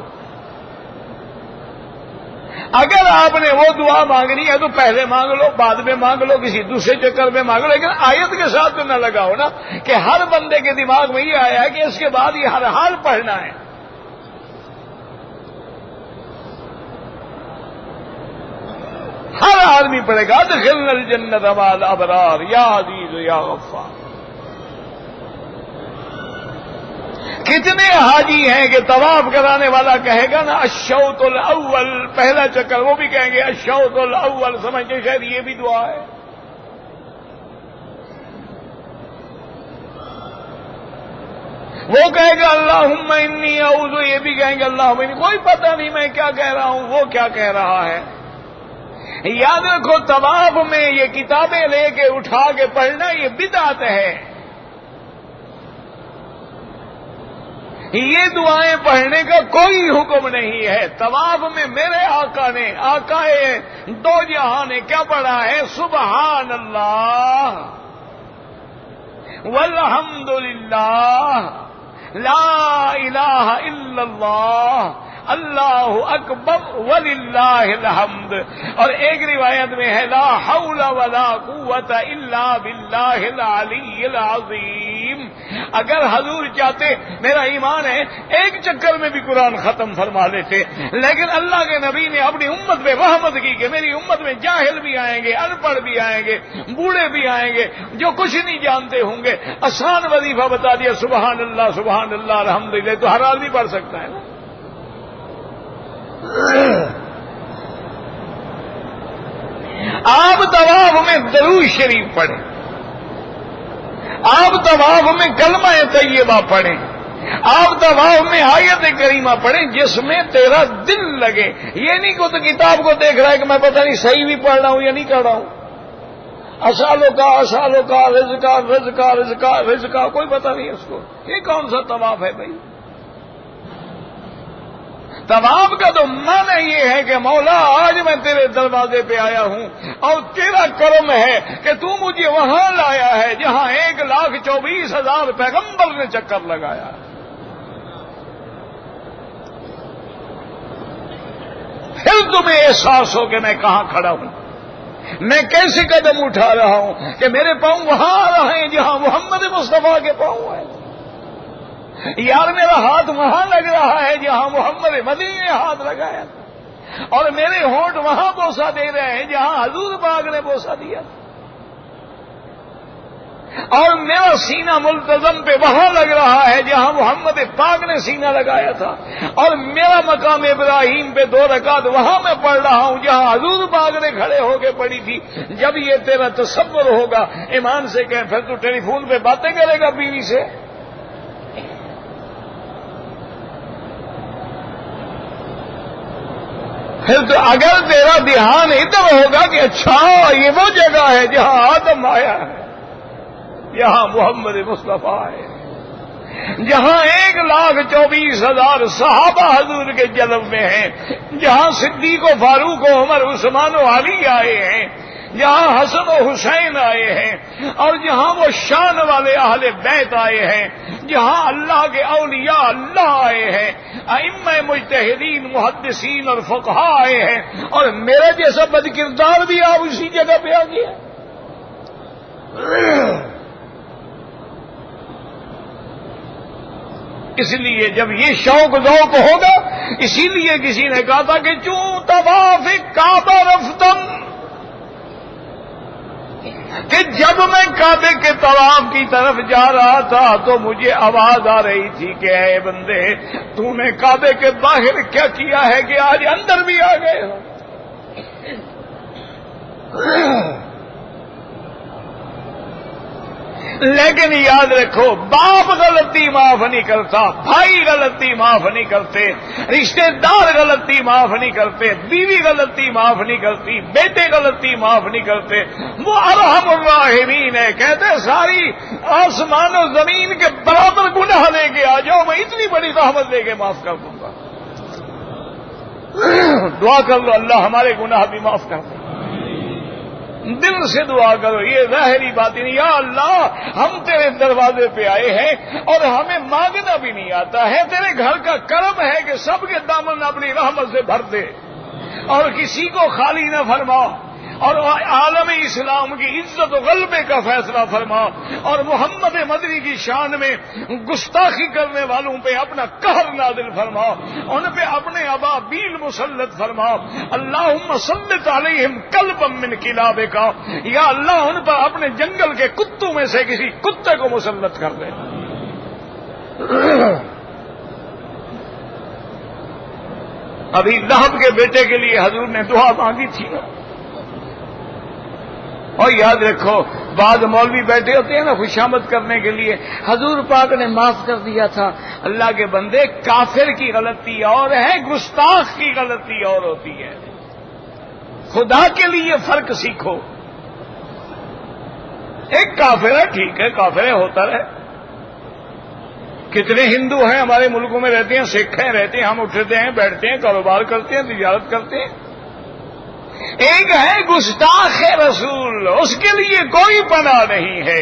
اگر آپ نے وہ دعا مانگنی ہے تو پہلے مانگ لو، بعد میں مانگ لو، کسی دوسرے چکر میں مانگ لو، لیکن آیت کے ساتھ تو نہ لگاؤ نا کہ ہر بندے کے دماغ میں یہ آیا ہے کہ اس کے بعد یہ ہر حال پڑھنا ہے۔ ہر آدمی پڑھے گا ادخلنا الجنت والابرار یا عزیز یا غفار۔ کتنے حاجی ہیں کہ طواف کرانے والا کہے گا نا الشوط الاول، پہلا چکر، وہ بھی کہیں گے الشوط الاول، سمجھتے شاید یہ بھی دعا ہے۔ وہ کہے گا اللہم انی اعوذ، یہ بھی کہیں گے اللہم انی، کوئی پتہ نہیں میں کیا کہہ رہا ہوں، وہ کیا کہہ رہا ہے۔ یاد رکھو طواف میں یہ کتابیں لے کے اٹھا کے پڑھنا یہ بدعت ہے۔ یہ دعائیں پڑھنے کا کوئی حکم نہیں ہے۔ طواف میں میرے آقا نے، آقائے 2 جہاں نے کیا پڑھا ہے؟ سبحان اللہ والحمد للہ لا الہ الا اللہ اللہ اکبر وللہ الحمد. اور ایک روایت میں ہے لا حول ولا قوت الا باللہ العلی العظیم. اگر حضور چاہتے، میرا ایمان ہے ایک چکر میں بھی قرآن ختم فرما لیتے، لیکن اللہ کے نبی نے اپنی امت پہ رحمت کی کہ میری امت میں جاہل بھی آئیں گے، ان پڑھ بھی آئیں گے، بوڑھے بھی آئیں گے، جو کچھ نہیں جانتے ہوں گے. آسان وظیفہ بتا دیا، سبحان اللہ الحمدللہ، تو ہر آدمی پڑھ سکتا ہے نا. آپ طواف میں درود شریف پڑھیں، آپ طواف میں کلمہ طیبہ پڑھیں، آپ طواف میں آیت کریمہ پڑھیں جس میں تیرا دل لگے. یہ نہیں کہ تو کتاب کو دیکھ رہا ہے کہ میں پتہ نہیں صحیح بھی پڑھ رہا ہوں یا نہیں کر رہا ہوں. اسالوں کا رزقا کوئی پتہ نہیں اس کو. یہ کون سا طواف ہے بھائی؟ طواف کا تو معنی یہ ہے کہ مولا آج میں تیرے دروازے پہ آیا ہوں اور تیرا کرم ہے کہ تو مجھے وہاں لایا ہے جہاں 1,24,000 پیغمبر نے چکر لگایا. پھر تمہیں احساس ہو کہ میں کہاں کھڑا ہوں، میں کیسے قدم اٹھا رہا ہوں کہ میرے پاؤں وہاں آ رہے ہیں جہاں محمد مصطفیٰ کے پاؤں ہیں. یار میرا ہاتھ وہاں لگ رہا ہے جہاں محمد مدنی نے ہاتھ لگایا، اور میرے ہونٹ وہاں بوسہ دے رہے ہیں جہاں حضور پاک نے بوسہ دیا، اور میرا سینہ ملتزم پہ وہاں لگ رہا ہے جہاں محمد پاک نے سینہ لگایا تھا، اور میرا مقام ابراہیم پہ 2 رکعت وہاں میں پڑھ رہا ہوں جہاں حضور پاک نے کھڑے ہو کے پڑھی تھی. جب یہ تیرا تصور ہوگا ایمان سے کہ پھر تو ٹیلی فون پہ باتیں کرے گا بیوی سے. پھر تو اگر تیرا دھیان ادھر ہوگا کہ اچھا یہ وہ جگہ ہے جہاں آدم آیا ہے، یہاں محمد مصطفیٰ ہے، جہاں 1,24,000 صحابہ حضور کے جلب میں ہیں، جہاں صدیق و فاروق و عمر عثمان و علی آئے ہیں، جہاں حسن و حسین آئے ہیں، اور جہاں وہ شان والے اہل بیت آئے ہیں، جہاں اللہ کے اولیاء اللہ آئے ہیں، ائمہ مجتہدین محدثین اور فقہاء آئے ہیں، اور میرا جیسا بدکردار بھی آپ اسی جگہ پہ آ گیا. اس لیے جب یہ شوق ذوق ہوگا، اسی لیے کسی نے کہا تھا کہ چوں طواف کعبہ رفتم، کہ جب میں کعبے کے طواف کی طرف جا رہا تھا تو مجھے آواز آ رہی تھی کہ اے بندے تو نے کعبے کے باہر کیا کیا ہے کہ آج اندر بھی آ گئے ہو. لیکن یاد رکھو، باپ غلطی معاف نہیں کرتا، بھائی غلطی معاف نہیں کرتے، رشتے دار غلطی معاف نہیں کرتے، بیوی غلطی معاف نہیں کرتی، بیٹے غلطی معاف نہیں کرتے. وہ ارحم الراحمین ہے، کہتے ساری آسمان و زمین کے برابر گناہ لے کے آ جاؤ، میں اتنی بڑی رحمت لے کے معاف کر دوں گا. دعا کر لو اللہ ہمارے گناہ بھی معاف کر دے. دل سے دعا کرو، یہ ظاہری بات نہیں. یا اللہ ہم تیرے دروازے پہ آئے ہیں اور ہمیں مانگنا بھی نہیں آتا ہے، تیرے گھر کا کرم ہے کہ سب کے دامن اپنی رحمت سے بھر دے اور کسی کو خالی نہ فرما، اور عالم اسلام کی عزت و غلبے کا فیصلہ فرما، اور محمد مدنی کی شان میں گستاخی کرنے والوں پہ اپنا قہر نازل فرما، ان پہ اپنے ابابیل مسلط فرما. اللہم سلط علیہم کلبا من کلابک، یا اللہ ان پر اپنے جنگل کے کتوں میں سے کسی کتے کو مسلط کر دے. ابھی لہب کے بیٹے کے لیے حضور نے دعا مانگی تھی، اور یاد رکھو بعض مولوی بیٹھے ہوتے ہیں نا خوشامد کرنے کے لیے، حضور پاک نے معاف کر دیا تھا. اللہ کے بندے کافر کی غلطی اور ہے، گستاخ کی غلطی اور ہوتی ہے. خدا کے لیے فرق سیکھو. ایک کافر ہے، ٹھیک ہے کافر ہے، ہوتا رہے. کتنے ہندو ہیں ہمارے ملکوں میں رہتے ہیں، سکھ ہیں رہتے ہیں، ہم اٹھتے ہیں بیٹھتے ہیں، کاروبار کرتے ہیں، تجارت کرتے ہیں. ایک ہے گستاخ رسول، اس کے لیے کوئی پناہ نہیں ہے۔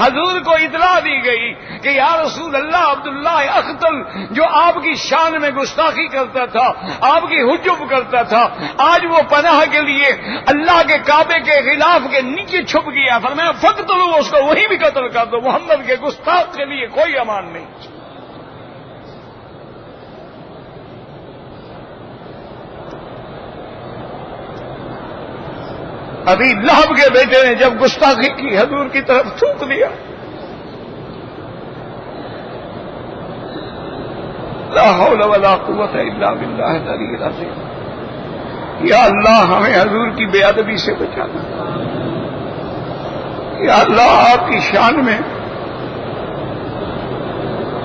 حضور کو اطلاع دی گئی کہ یا رسول اللہ، عبداللہ اختل جو آپ کی شان میں گستاخی کرتا تھا، آپ کی حجب کرتا تھا، آج وہ پناہ کے لیے اللہ کے کعبے کے غلاف کے نیچے چھپ گیا۔ فرمایا فقتلوا، اس کو وہیں بھی قتل کر دو، محمد کے گستاخ کے لیے کوئی امان نہیں۔ ابھی لہب کے بیٹے نے جب گستاخی کی، حضور کی طرف تھوک دیا۔ لا حول ولا قوت الا باللہ العلی العظیم۔ یا اللہ ہمیں حضور کی بے ادبی سے بچانا۔ یا اللہ آپ کی شان میں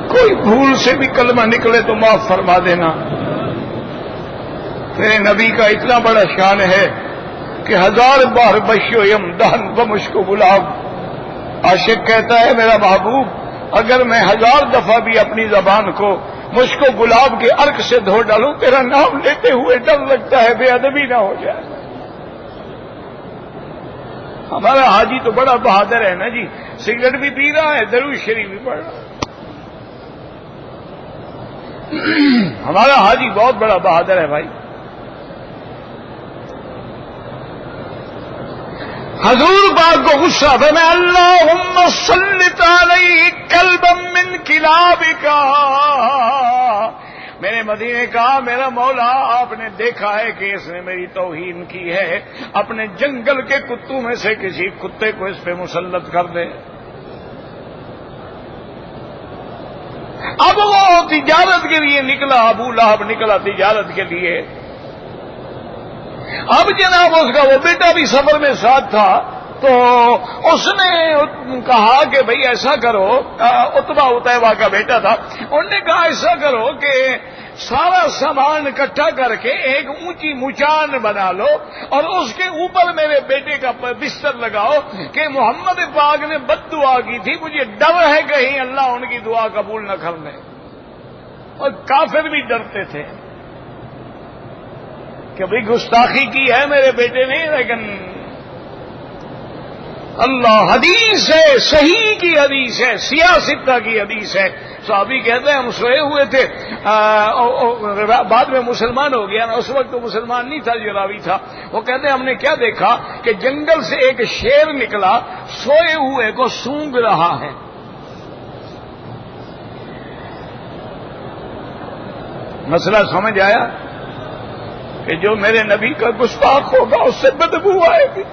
کوئی بھول سے بھی کلمہ نکلے تو معاف فرما دینا۔ تیرے نبی کا اتنا بڑا شان ہے کہ 1000 بار بشو یم دہن بمشکو گلاب۔ عاشق کہتا ہے میرا محبوب اگر میں 1000 دفعہ بھی اپنی زبان کو مشکو گلاب کے عرق سے دھو ڈالوں، تیرا نام لیتے ہوئے ڈر لگتا ہے بے ادبی نہ ہو جائے۔ ہمارا حاجی تو بڑا بہادر ہے نا جی، سگریٹ بھی پی رہا ہے، درود شریف بھی پڑھ رہا ہے۔ ہمارا حاجی بہت بڑا بہادر ہے بھائی۔ حضور پاک کو غصہ تھا، میں اللہم سلط علیہ کلبا من کلابک، میرے مدینے کا میرا مولا آپ نے دیکھا ہے کہ اس نے میری توہین کی ہے، اپنے جنگل کے کتوں میں سے کسی کتے کو اس پہ مسلط کر دے۔ اب وہ تجارت کے لیے نکلا، ابو لہب نکلا تجارت کے لیے۔ اب جناب اس کا وہ بیٹا بھی سفر میں ساتھ تھا، تو اس نے کہا کہ بھئی ایسا کرو، عتبہ عتیبہ کا بیٹا تھا، انہوں نے کہا ایسا کرو کہ سارا سامان اکٹھا کر کے ایک اونچی مچان بنا لو اور اس کے اوپر میرے بیٹے کا بستر لگاؤ کہ محمد پاک نے بد دعا کی تھی، مجھے ڈر ہے کہیں اللہ ان کی دعا قبول نہ کر لے۔ اور کافر بھی ڈرتے تھے کہ بھئی گستاخی کی ہے میرے بیٹے نے، لیکن اللہ حدیث ہے، صحیح کی حدیث ہے، سیاستہ کی حدیث ہے۔ صحابی کہتے ہیں ہم سوئے ہوئے تھے، بعد میں مسلمان ہو گیا نا، اس وقت تو مسلمان نہیں تھا جو راوی تھا، وہ کہتے ہیں ہم نے کیا دیکھا کہ جنگل سے ایک شیر نکلا، سوئے ہوئے کو سونگ رہا ہے۔ مسئلہ سمجھ آیا کہ جو میرے نبی کا گستاخ ہوگا اس سے بدبو آئے گی،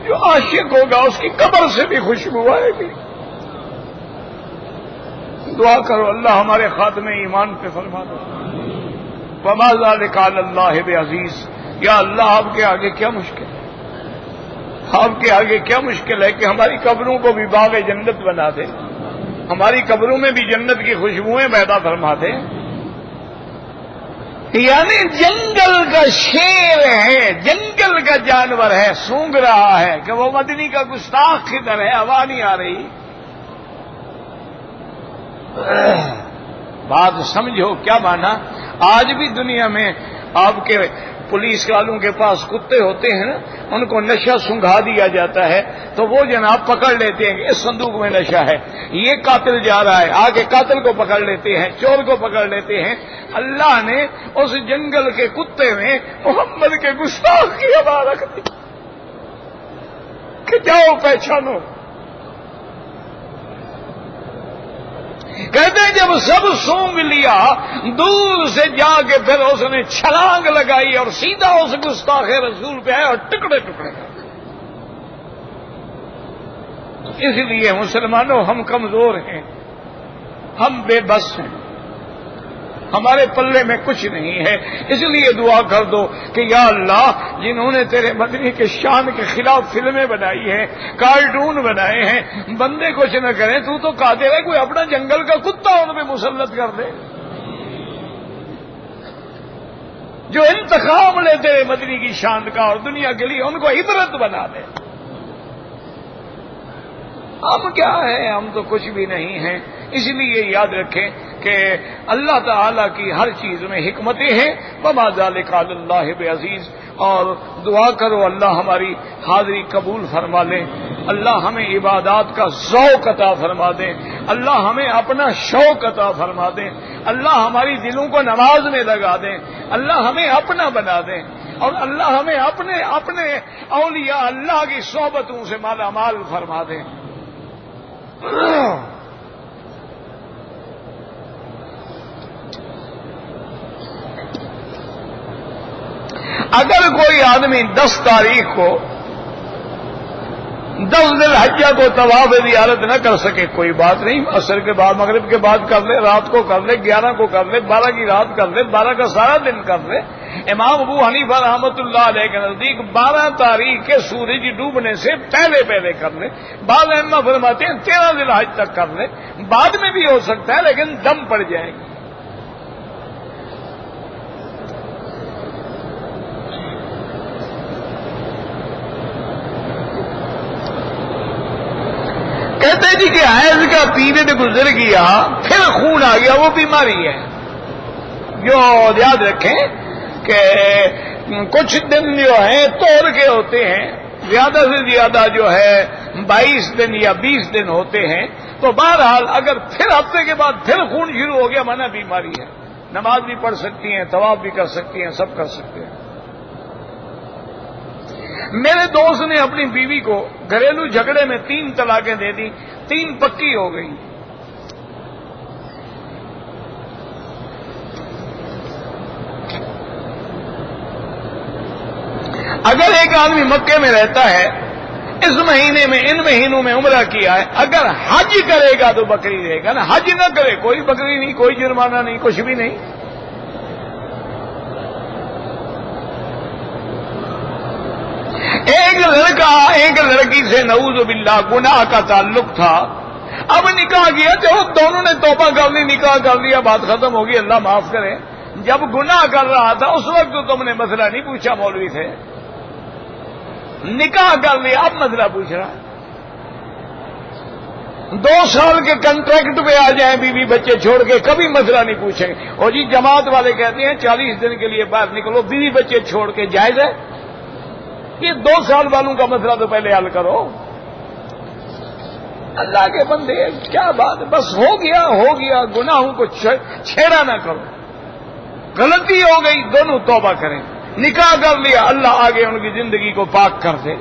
جو عاشق ہوگا اس کی قبر سے بھی خوشبو آئے گی۔ دعا کرو اللہ ہمارے خاتمے ایمان پہ فرما دو۔ وما ذلک علی اللہ بعزیز، یا اللہ آپ کے آگے کیا مشکل ہے، آپ کے آگے کیا مشکل ہے کہ ہماری قبروں کو بھی باغ جنت بنا دے، ہماری قبروں میں بھی جنت کی خوشبوئیں پیدا فرما دے۔ یعنی جنگل کا شیر ہے، جنگل کا جانور ہے، سونگ رہا ہے کہ وہ مدنی کا گستاخ کدھر ہے، ہوا نہیں آ رہی۔ بات سمجھو کیا مانا۔ آج بھی دنیا میں آپ کے پولیس والوں کے پاس کتے ہوتے ہیں نا، ان کو نشہ سنگھا دیا جاتا ہے تو وہ جناب پکڑ لیتے ہیں کہ اس صندوق میں نشہ ہے، یہ قاتل جا رہا ہے، آگے قاتل کو پکڑ لیتے ہیں، چور کو پکڑ لیتے ہیں۔ اللہ نے اس جنگل کے کتے میں محمد کے گستاخ کی ہوا رکھ دی کہ جاؤ پہچانو۔ کہتے ہیں جب سب سونگ لیا، دور سے جا کے پھر اس نے چھلانگ لگائی اور سیدھا اس گستاخ رسول پہ آیا اور ٹکڑے ٹکڑے کر دے۔ اس لیے مسلمانوں ہم کمزور ہیں، ہم بے بس ہیں، ہمارے پلے میں کچھ نہیں ہے۔ اس لیے دعا کر دو کہ یا اللہ جنہوں نے تیرے مدنی کے شان کے خلاف فلمیں بنائی ہیں، کارٹون بنائے ہیں، بندے کچھ نہ کریں، تو تو قادر ہے کوئی اپنا جنگل کا کتا ان پہ مسلط کر دے، جو انتقام لے تیرے مدنی کی شان کا اور دنیا کے لیے ان کو عبرت بنا دے۔ ہم کیا ہے، ہم تو کچھ بھی نہیں ہیں۔ اس لیے یاد رکھیں کہ کہ اللہ تعالی کی ہر چیز میں حکمتیں ہیں. وما ذلک علی اللہ بعزیز. اور دعا کرو اللہ ہماری حاضری قبول فرما لے, اللہ ہمیں عبادات کا ذوق عطا فرما دے, اللہ ہمیں اپنا شوق عطا فرما دے, اللہ ہماری دلوں کو نماز میں لگا دے, اللہ ہمیں اپنا بنا دے, اور اللہ ہمیں اپنے اولیاء اللہ کی صحبتوں سے مالا مال فرما دے. اگر کوئی آدمی 10 تاریخ کو 10 ذی الحجہ کو طواف زیارت نہ کر سکے, کوئی بات نہیں, عصر کے بعد مغرب کے بعد کر لے, رات کو کر لے, 11 کو کر لے, 12 کی رات کر لے, 12 کا سارا دن کر لے. امام ابو حنیفہ رحمۃ اللہ علیہ کے نزدیک 12 تاریخ کے سورج ڈوبنے سے پہلے کر لے. بعض ائمہ فرماتے ہیں 13 ذی الحجہ تک کر لے, بعد میں بھی ہو سکتا ہے لیکن دم پڑ جائے گی. کہتے جی کہ حیض کا پیریڈ گزر گیا پھر خون آ گیا, وہ بیماری ہے. جو یاد رکھیں کہ کچھ دن جو ہیں توڑ کے ہوتے ہیں, زیادہ سے زیادہ جو ہے 22 دن یا 20 دن ہوتے ہیں. تو بہرحال اگر پھر ہفتے کے بعد پھر خون شروع ہو گیا مانا بیماری ہے. نماز بھی پڑھ سکتی ہیں, طواف بھی کر سکتی ہیں, سب کر سکتے ہیں. میرے دوست نے اپنی بیوی کو گھریلو جھگڑے میں 3 طلاقیں دے دی, 3 پکی ہو گئی. اگر ایک آدمی مکے میں رہتا ہے, اس مہینے میں ان مہینوں میں عمرہ کیا ہے, اگر حج کرے گا تو بکری دے گا نا, حج نہ کرے کوئی بکری نہیں, کوئی جرمانہ نہیں, کچھ بھی نہیں. ایک لڑکا ایک لڑکی سے نعوذ باللہ گناہ کا تعلق تھا, اب نکاح کیا, چلو دونوں نے توبہ کر لی, نکاح کر لیا, بات ختم ہوگی, اللہ معاف کرے. جب گناہ کر رہا تھا اس وقت تو تم نے مسئلہ نہیں پوچھا مولوی سے, نکاح کر لیا اب مسئلہ پوچھ رہا. 2 سال کے کنٹریکٹ پہ آ جائیں بیوی بچے چھوڑ کے, کبھی مسئلہ نہیں پوچھیں گے. اور جی جماعت والے کہتے ہیں 40 دن کے لیے باہر نکلو, بیوی بچے چھوڑ کے, جائز ہے؟ یہ 2 سال والوں کا مسئلہ تو پہلے حل کرو. اللہ کے بندے کیا بات, بس ہو گیا, گناہوں کو چھیڑا نہ کرو. غلطی ہو گئی, دونوں توبہ کریں. نکاح کر لیا, اللہ آگے ان کی زندگی کو پاک کر دے.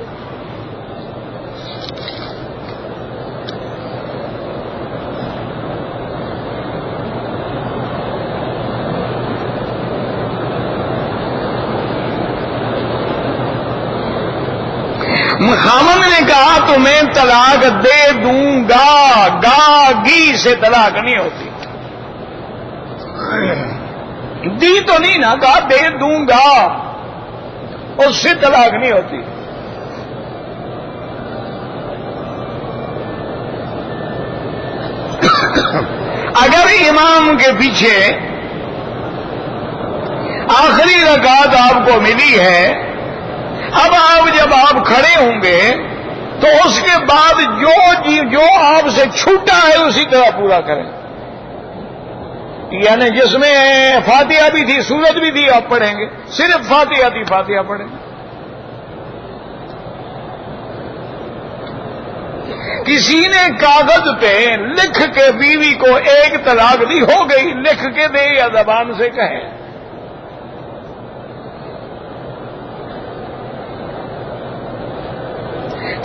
خامن نے کہا تو میں طلاق دے دوں گا, گا گی سے طلاق نہیں ہوتی. دی تو نہیں نا, کہا دے دوں گا, اس سے طلاق نہیں ہوتی. اگر امام کے پیچھے آخری رکعت آپ کو ملی ہے, اب جب آپ کھڑے ہوں گے تو اس کے بعد جو آپ سے چھوٹا ہے اسی طرح پورا کریں. یعنی جس میں فاتحہ بھی تھی, سورت بھی تھی, آپ پڑھیں گے, صرف فاتحہ تھی, فاتحہ پڑھیں گے. کسی نے کاغذ پہ لکھ کے بیوی کو 1 طلاق دی, ہو گئی, لکھ کے دے یا زبان سے کہے.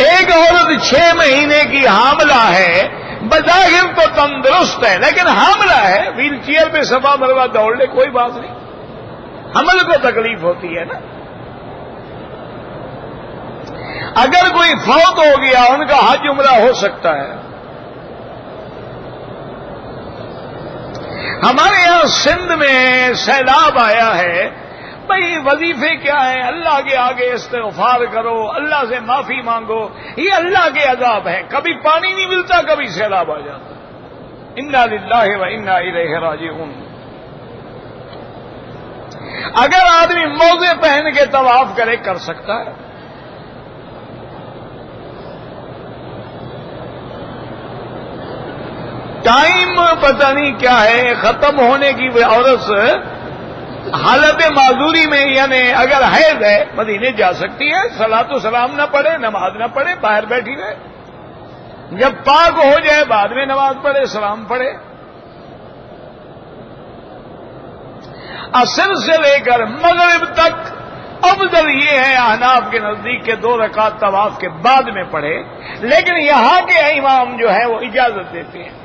ایک عورت 6 مہینے کی حاملہ ہے, بظاہر تو تندرست ہے لیکن حاملہ ہے, ویل چیئر پہ صفا مروا دوڑ لے, کوئی بات نہیں, حمل کو تکلیف ہوتی ہے نا. اگر کوئی فوت ہو گیا ان کا حج عمرہ ہو سکتا ہے. ہمارے یہاں سندھ میں سیلاب آیا ہے, بھائی وظیفے کیا ہیں, اللہ کے آگے استغفار کرو, اللہ سے معافی مانگو, یہ اللہ کے عذاب ہیں. کبھی پانی نہیں ملتا, کبھی سیلاب آ جاتا. انا للہ و انا الیہ راجعون. اگر آدمی موزے پہن کے طواف کرے, کر سکتا ہے. ٹائم پتہ نہیں کیا ہے ختم ہونے کی عورت حالت معذوری میں یعنی اگر حیض ہے مدینے جا سکتی ہے، صلاۃ و سلام نہ پڑھے، نماز نہ پڑھے، باہر بیٹھی رہے، جب پاک ہو جائے بعد میں نماز پڑھے، سلام پڑھے۔ عصر سے لے کر مغرب تک افضل یہ ہے احناف کے نزدیک کے 2 رکعت طواف کے بعد میں پڑھے، لیکن یہاں کے امام جو ہے وہ اجازت دیتے ہیں۔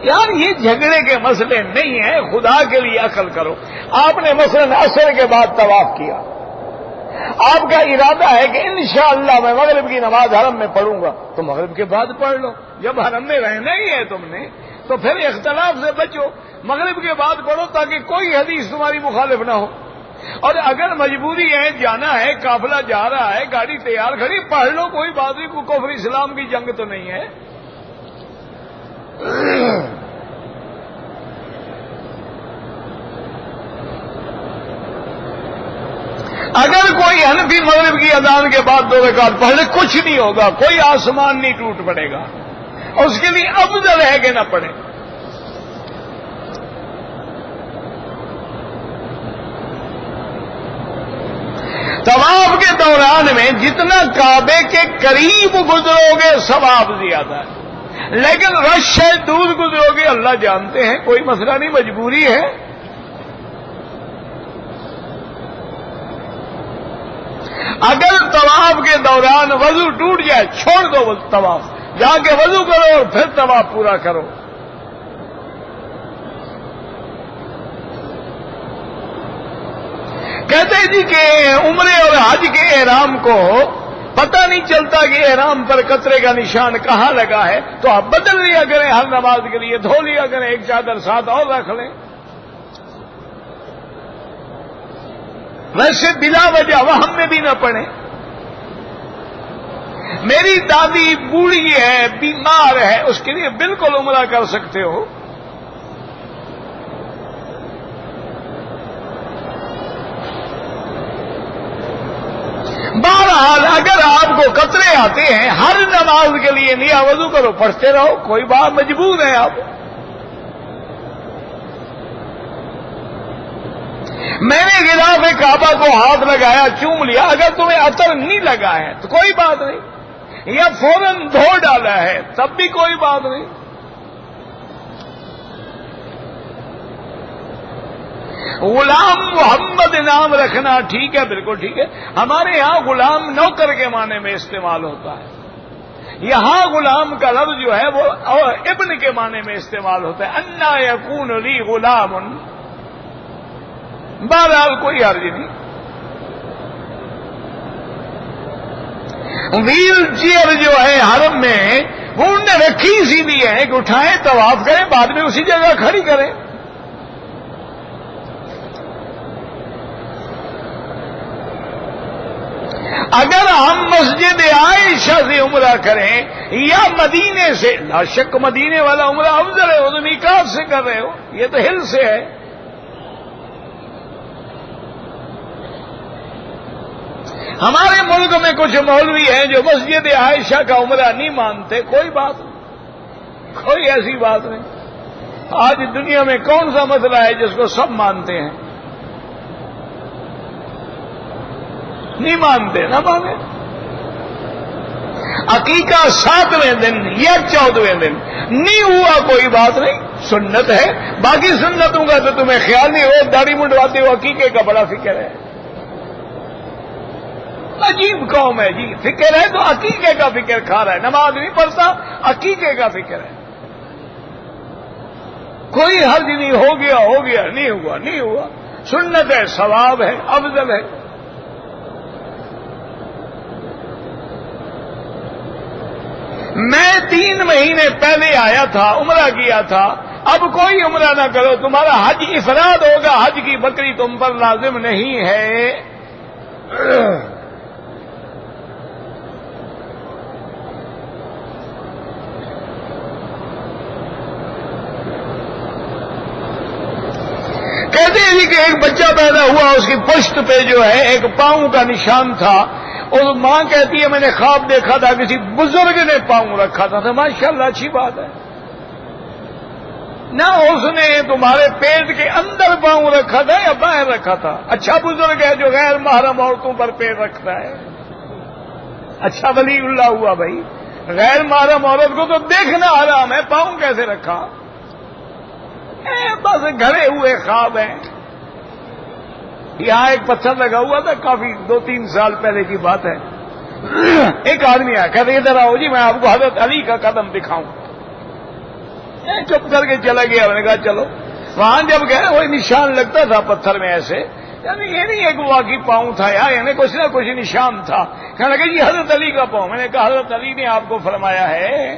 یار یہ جھگڑے کے مسئلے نہیں ہیں، خدا کے لیے عقل کرو۔ آپ نے مثلا عصر کے بعد طواف کیا، آپ کا ارادہ ہے کہ انشاءاللہ میں مغرب کی نماز حرم میں پڑھوں گا، تو مغرب کے بعد پڑھ لو۔ جب حرم میں رہنا ہی ہے تم نے تو پھر اختلاف سے بچو، مغرب کے بعد پڑھو تاکہ کوئی حدیث تمہاری مخالف نہ ہو۔ اور اگر مجبوری ہے، جانا ہے، قافلہ جا رہا ہے، گاڑی تیار کھڑی، پڑھ لو، کوئی بات نہیں، کوئی کفر اسلام کی جنگ تو نہیں ہے۔ اگر کوئی حنفی مغرب کی اذان کے بعد 2 رکعت پڑھ لے کچھ نہیں ہوگا، کوئی آسمان نہیں ٹوٹ پڑے گا، اس کے لیے افضل ہے کہ نہ پڑھے۔ طواف کے دوران میں جتنا کعبے کے قریب گزرو گے ثواب زیادہ ہے، لیکن رش سے دور گزرو گے اللہ جانتے ہیں، کوئی مسئلہ نہیں، مجبوری ہے۔ اگر طواف کے دوران وضو ٹوٹ جائے چھوڑ دو طواف، جا کے وضو کرو اور پھر طواف پورا کرو۔ کہتے جی کہ عمرے اور حج کے احرام کو پتہ نہیں چلتا کہ احرام پر قطرے کا نشان کہاں لگا ہے، تو آپ بدل لیا کریں، ہر نماز کے لیے دھو لیا کریں، ایک چادر ساتھ اور رکھ لیں۔ ویسے بلا وجہ وہم میں بھی نہ پڑیں۔ میری دادی بوڑھی ہے، بیمار ہے، اس کے لیے بالکل عمرہ کر سکتے ہو۔ بہرحال اگر آپ کو قطرے آتے ہیں، ہر نماز کے لیے نیا وضو کرو، پڑھتے رہو، کوئی بات، مجبور ہے آپ۔ میں نے غلاف کعبہ کو ہاتھ لگایا، چوم لیا، اگر تمہیں اثر نہیں لگا ہے تو کوئی بات نہیں، یا فوراً دھو ڈالا ہے تب بھی کوئی بات نہیں۔ غلام محمد نام رکھنا ٹھیک ہے، بالکل ٹھیک ہے، ہمارے یہاں غلام نوکر کے معنی میں استعمال ہوتا ہے، یہاں غلام کا لفظ جو ہے وہ ابن کے معنی میں استعمال ہوتا ہے، انا یکون لی غلام، بہرحال کوئی حرج نہیں۔ ویل چیئر جو ہے حرم میں وہ انہوں نے رکھی سی بھی ہے کہ اٹھائیں طواف کریں، بعد میں اسی جگہ کھڑی کریں۔ اگر ہم مسجد عائشہ سے عمرہ کریں یا مدینے سے، لا شک مدینے والا عمرہ افضل ہے، وہ تو میقات سے کر رہے ہو، یہ تو ہل سے ہے۔ ہمارے ملک میں کچھ مولوی ہیں جو مسجد عائشہ کا عمرہ نہیں مانتے، کوئی بات نہیں، کوئی ایسی بات نہیں۔ آج دنیا میں کون سا مسئلہ ہے جس کو سب مانتے ہیں؟ نہیں مانتے، نہ مانے۔ عقیقہ 7ویں دن یا 14ویں دن نہیں ہوا کوئی بات نہیں، سنت ہے، باقی سنتوں کا تو تمہیں خیال نہیں ہو، داڑھی منڈواتے ہو، عقیقے کا بڑا فکر ہے۔ عجیب قوم ہے جی، فکر ہے تو عقیقے کا فکر کھا رہا ہے، نماز نہیں پڑھتا، عقیقے کا فکر ہے۔ کوئی حرج نہیں، ہو گیا ہو گیا، نہیں ہوا نہیں ہوا، سنت ہے، ثواب ہے، افضل ہے۔ میں 3 مہینے پہلے آیا تھا، عمرہ کیا تھا، اب کوئی عمرہ نہ کرو، تمہارا حج افراد ہوگا، حج کی بکری تم پر لازم نہیں ہے۔ کہتے ہیں کہ ایک بچہ پیدا ہوا، اس کی پشت پہ جو ہے ایک پاؤں کا نشان تھا، اور ماں کہتی ہے میں نے خواب دیکھا تھا کسی بزرگ نے پاؤں رکھا تھا. ماشاءاللہ اچھی بات ہے. نہ اس نے تمہارے پیٹ کے اندر پاؤں رکھا تھا یا باہر رکھا تھا. اچھا بزرگ ہے جو غیر محرم عورتوں پر پیر رکھتا ہے. اچھا ولی اللہ ہوا بھائی. غیر محرم عورت کو تو دیکھنا حرام ہے, پاؤں کیسے رکھا؟ بس گھڑے ہوئے خواب ہیں. یہاں ایک پتھر لگا ہوا تھا, کافی 2-3 سال پہلے کی بات ہے. ایک آدمی آیا کہتے ادھر آؤ جی میں آپ کو حضرت علی کا قدم دکھاؤں. چپ کر کے چلا گیا. میں نے کہا چلو. وہاں جب گئے وہ نشان لگتا تھا پتھر میں ایسے, یعنی یہ نہیں ایک واقعی پاؤں تھا یار, یعنی کچھ نہ کچھ نشان تھا. کہنے لگے جی حضرت علی کا پاؤں. میں نے کہا حضرت علی نے آپ کو فرمایا ہے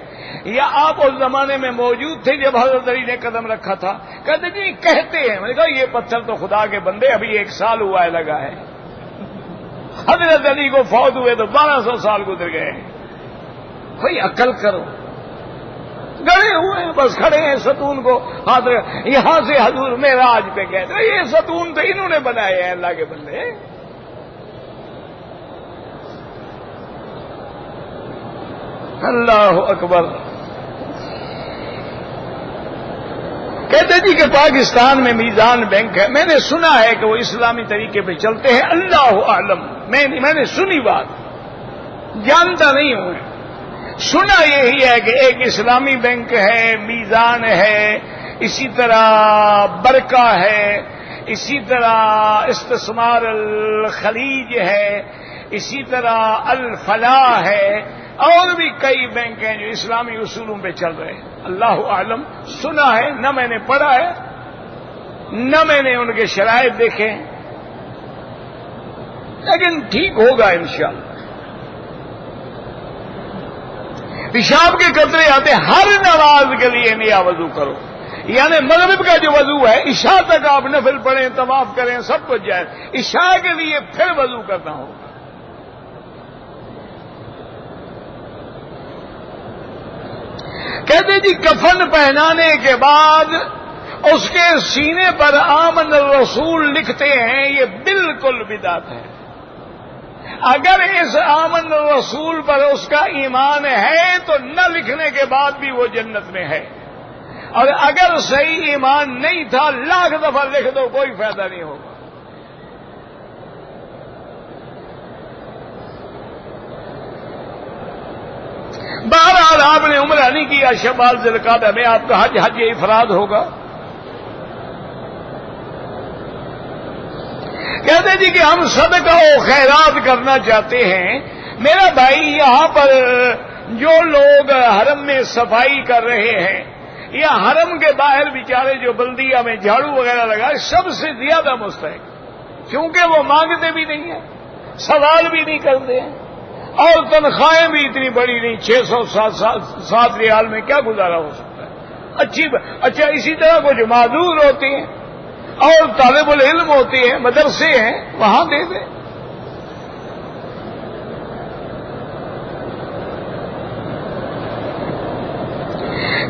یا آپ اس زمانے میں موجود تھے جب حضرت علی نے قدم رکھا تھا؟ کہتے جی کہتے ہیں. میں نے کہا یہ پتھر تو خدا کے بندے ابھی 1 سال ہوا ہے لگا ہے. حضرت علی کو فوت ہوئے تو 1200 سال گزر گئے. بھائی عقل کرو. گڑے ہوئے ہیں بس کھڑے ہیں ستون کو ہاتھ. یہاں سے حضور معراج پہ گئے تھے. یہ ستون تو انہوں نے بنائے ہیں اللہ کے بندے. اللہ اکبر. کہتے جی کہ پاکستان میں میزان بینک ہے. میں نے سنا ہے کہ وہ اسلامی طریقے پہ چلتے ہیں. اللہ اعلم, میں نے سنی بات, جانتا نہیں ہوں. سنا یہی ہے کہ ایک اسلامی بینک ہے, میزان ہے, اسی طرح برکہ ہے, اسی طرح استثمار الخلیج ہے, اسی طرح الفلاح ہے, اور بھی کئی بینک ہیں جو اسلامی اصولوں پہ چل رہے ہیں. اللہ عالم. سنا ہے, نہ میں نے پڑھا ہے نہ میں نے ان کے شرائط دیکھے, لیکن ٹھیک ہوگا انشاءاللہ. پیشاب کے قطرے آتے, ہر نماز کے لیے نیا وضو کرو. یعنی مغرب کا جو وضو ہے عشاء تک آپ نفل پڑھیں, طواف کریں, سب کچھ جائے. عشاء کے لیے پھر وضو کرنا ہوگا. کہتے جی کفن پہنانے کے بعد اس کے سینے پر آمن الرسول لکھتے ہیں, یہ بالکل بدعت ہے. اگر اس آمن الرسول پر اس کا ایمان ہے تو نہ لکھنے کے بعد بھی وہ جنت میں ہے, اور اگر صحیح ایمان نہیں تھا 1,00,000 دفعہ لکھ دو کوئی فائدہ نہیں ہوگا. بہرحال آپ نے عمرہ نہیں کیا, شوال ذی القعدہ میں آپ کا حج افراد ہوگا. کہتے جی کہ ہم صدقہ و خیرات کرنا چاہتے ہیں. میرا بھائی یہاں پر جو لوگ حرم میں صفائی کر رہے ہیں یا حرم کے باہر بیچارے جو بلدیہ میں جھاڑو وغیرہ لگا, سب سے زیادہ مستحق, کیونکہ وہ مانگتے بھی نہیں ہیں, سوال بھی نہیں کرتے ہیں, اور تنخواہیں بھی اتنی بڑی نہیں. 607 ریال میں کیا گزارا ہو سکتا ہے؟ اچھا اسی طرح کچھ معذور ہوتے ہیں اور طالب العلم ہوتے ہیں, مدرسے ہیں, وہاں دے دیں.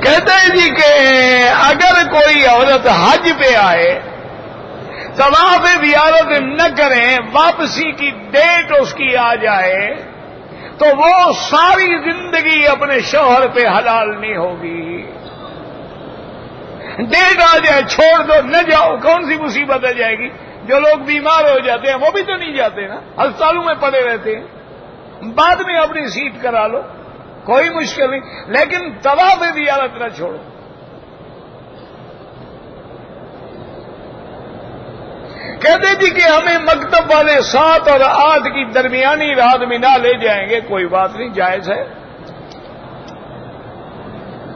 کہتے ہیں جی کہ اگر کوئی عورت حج پہ آئے, طواف زیارت نہ کریں, واپسی کی ڈیٹ اس کی آ جائے تو وہ ساری زندگی اپنے شوہر پہ حلال نہیں ہوگی. ڈیٹ آ جائے چھوڑ دو, نہ جاؤ, کون سی مصیبت آ جائے گی؟ جو لوگ بیمار ہو جاتے ہیں وہ بھی تو نہیں جاتے نا, ہسپتالوں میں پڑے رہتے ہیں. بعد میں اپنی سیٹ کرا لو, کوئی مشکل نہیں, لیکن طواف زیارت نہ چھوڑو. کہتے جی کہ ہمیں مکتب والے 7 اور 8 کی درمیانی رات میں نہ لے جائیں گے. کوئی بات نہیں, جائز ہے.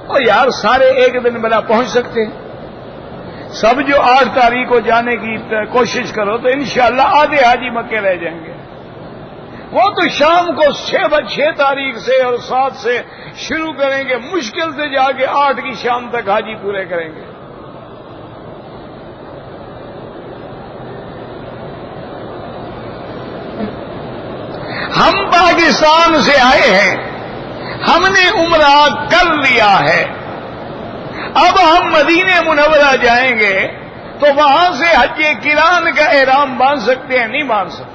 اور یار سارے ایک دن بنا پہنچ سکتے ہیں. سب جو 8 تاریخ کو جانے کی کوشش کرو تو انشاءاللہ آدھے حاجی مکے رہ جائیں گے. وہ تو شام کو 6 تاریخ سے اور 7 سے شروع کریں گے, مشکل سے جا کے 8 کی شام تک حاجی پورے کریں گے. ہم پاکستان سے آئے ہیں, ہم نے عمرہ کر لیا ہے, اب ہم مدینہ منورہ جائیں گے تو وہاں سے حج کران کا احرام باندھ سکتے ہیں؟ نہیں باندھ سکتے.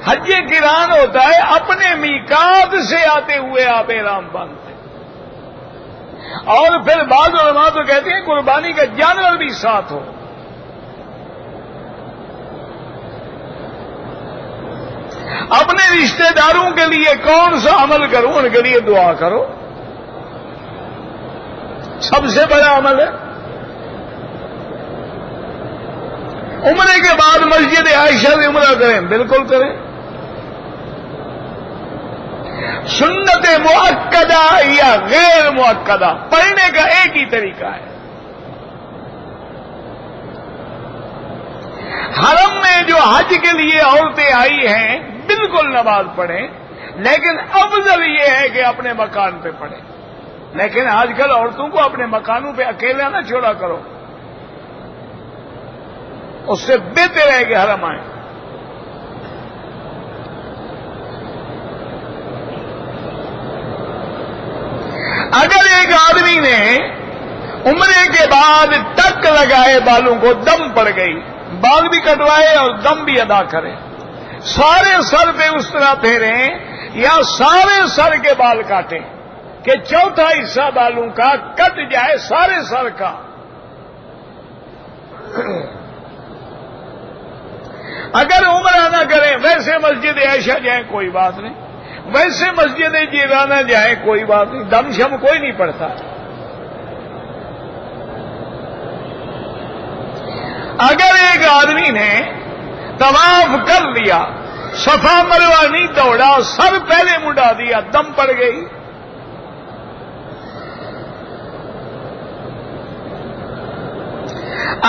حج قران ہوتا ہے اپنے میقات سے آتے ہوئے آپ احرام باندھتے ہیں، اور پھر بعض علماء تو کہتے ہیں قربانی کا جانور بھی ساتھ ہو۔ اپنے رشتہ داروں کے لیے کون سا عمل کروں؟ ان کے لیے دعا کرو، سب سے بڑا عمل ہے۔ عمرے کے بعد مسجد عائشہ سے عمرہ کریں، بالکل کریں۔ سنت مؤکدہ یا غیر مؤکدہ پڑھنے کا ایک ہی طریقہ ہے۔ حرم میں جو حج کے لیے عورتیں آئی ہیں بالکل نماز پڑھیں، لیکن افضل یہ ہے کہ اپنے مکان پہ پڑھیں۔ لیکن آج کل عورتوں کو اپنے مکانوں پہ اکیلا نہ چھوڑا کرو، اس سے بہتر ہے کہ حرم آئیں۔ اگر ایک آدمی نے عمرے کے بعد ٹک لگائے بالوں کو، دم پڑ گئی، بال بھی کٹوائے اور دم بھی ادا کرے، سارے سر پہ اس طرح پھیریں یا سارے سر کے بال کاٹیں کہ چوتھا حصہ بالوں کا کٹ جائے سارے سر کا۔ اگر عمرہ نہ کریں، ویسے مسجد عائشہ جائیں کوئی بات نہیں، ویسے مسجد جیرانہ جائیں کوئی بات نہیں، دم شم کوئی نہیں پڑتا۔ اگر ایک آدمی نے طواف کر لیا، صفا مروہ نہیں دوڑا، سر پہلے مڈا دیا، دم پڑ گئی،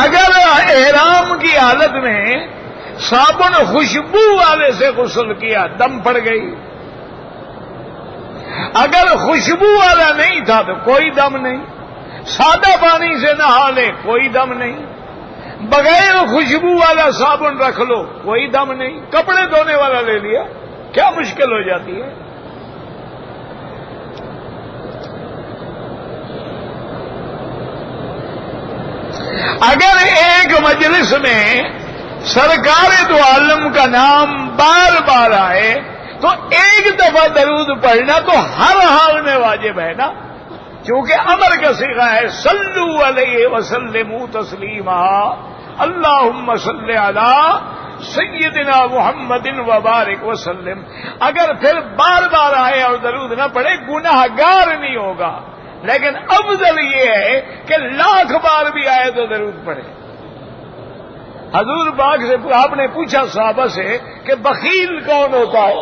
اگر احرام کی حالت میں صابن خوشبو والے سے غسل کیا، دم پڑ گئی، اگر خوشبو والا نہیں تھا تو کوئی دم نہیں، سادہ پانی سے نہا لے کوئی دم نہیں، بغیر خوشبو والا صابن رکھ لو کوئی دم نہیں، کپڑے دھونے والا لے لیا، کیا مشکل ہو جاتی ہے؟ اگر ایک مجلس میں سرکار دو عالم کا نام بار بار آئے تو ایک دفعہ درود پڑھنا تو ہر حال میں واجب ہے نا، کیونکہ امر کا صیغہ ہے صلو علیہ وسلموا تسلیما، اللہم صل علی سیدنا محمد وبارک وسلم۔ اگر پھر بار بار آئے اور درود نہ پڑھے گناہ گار نہیں ہوگا، لیکن افضل یہ ہے کہ لاکھ بار بھی آئے تو درود پڑھے۔ حضور پاک سے آپ نے پوچھا صحابہ سے کہ بخیل کون ہوتا ہے؟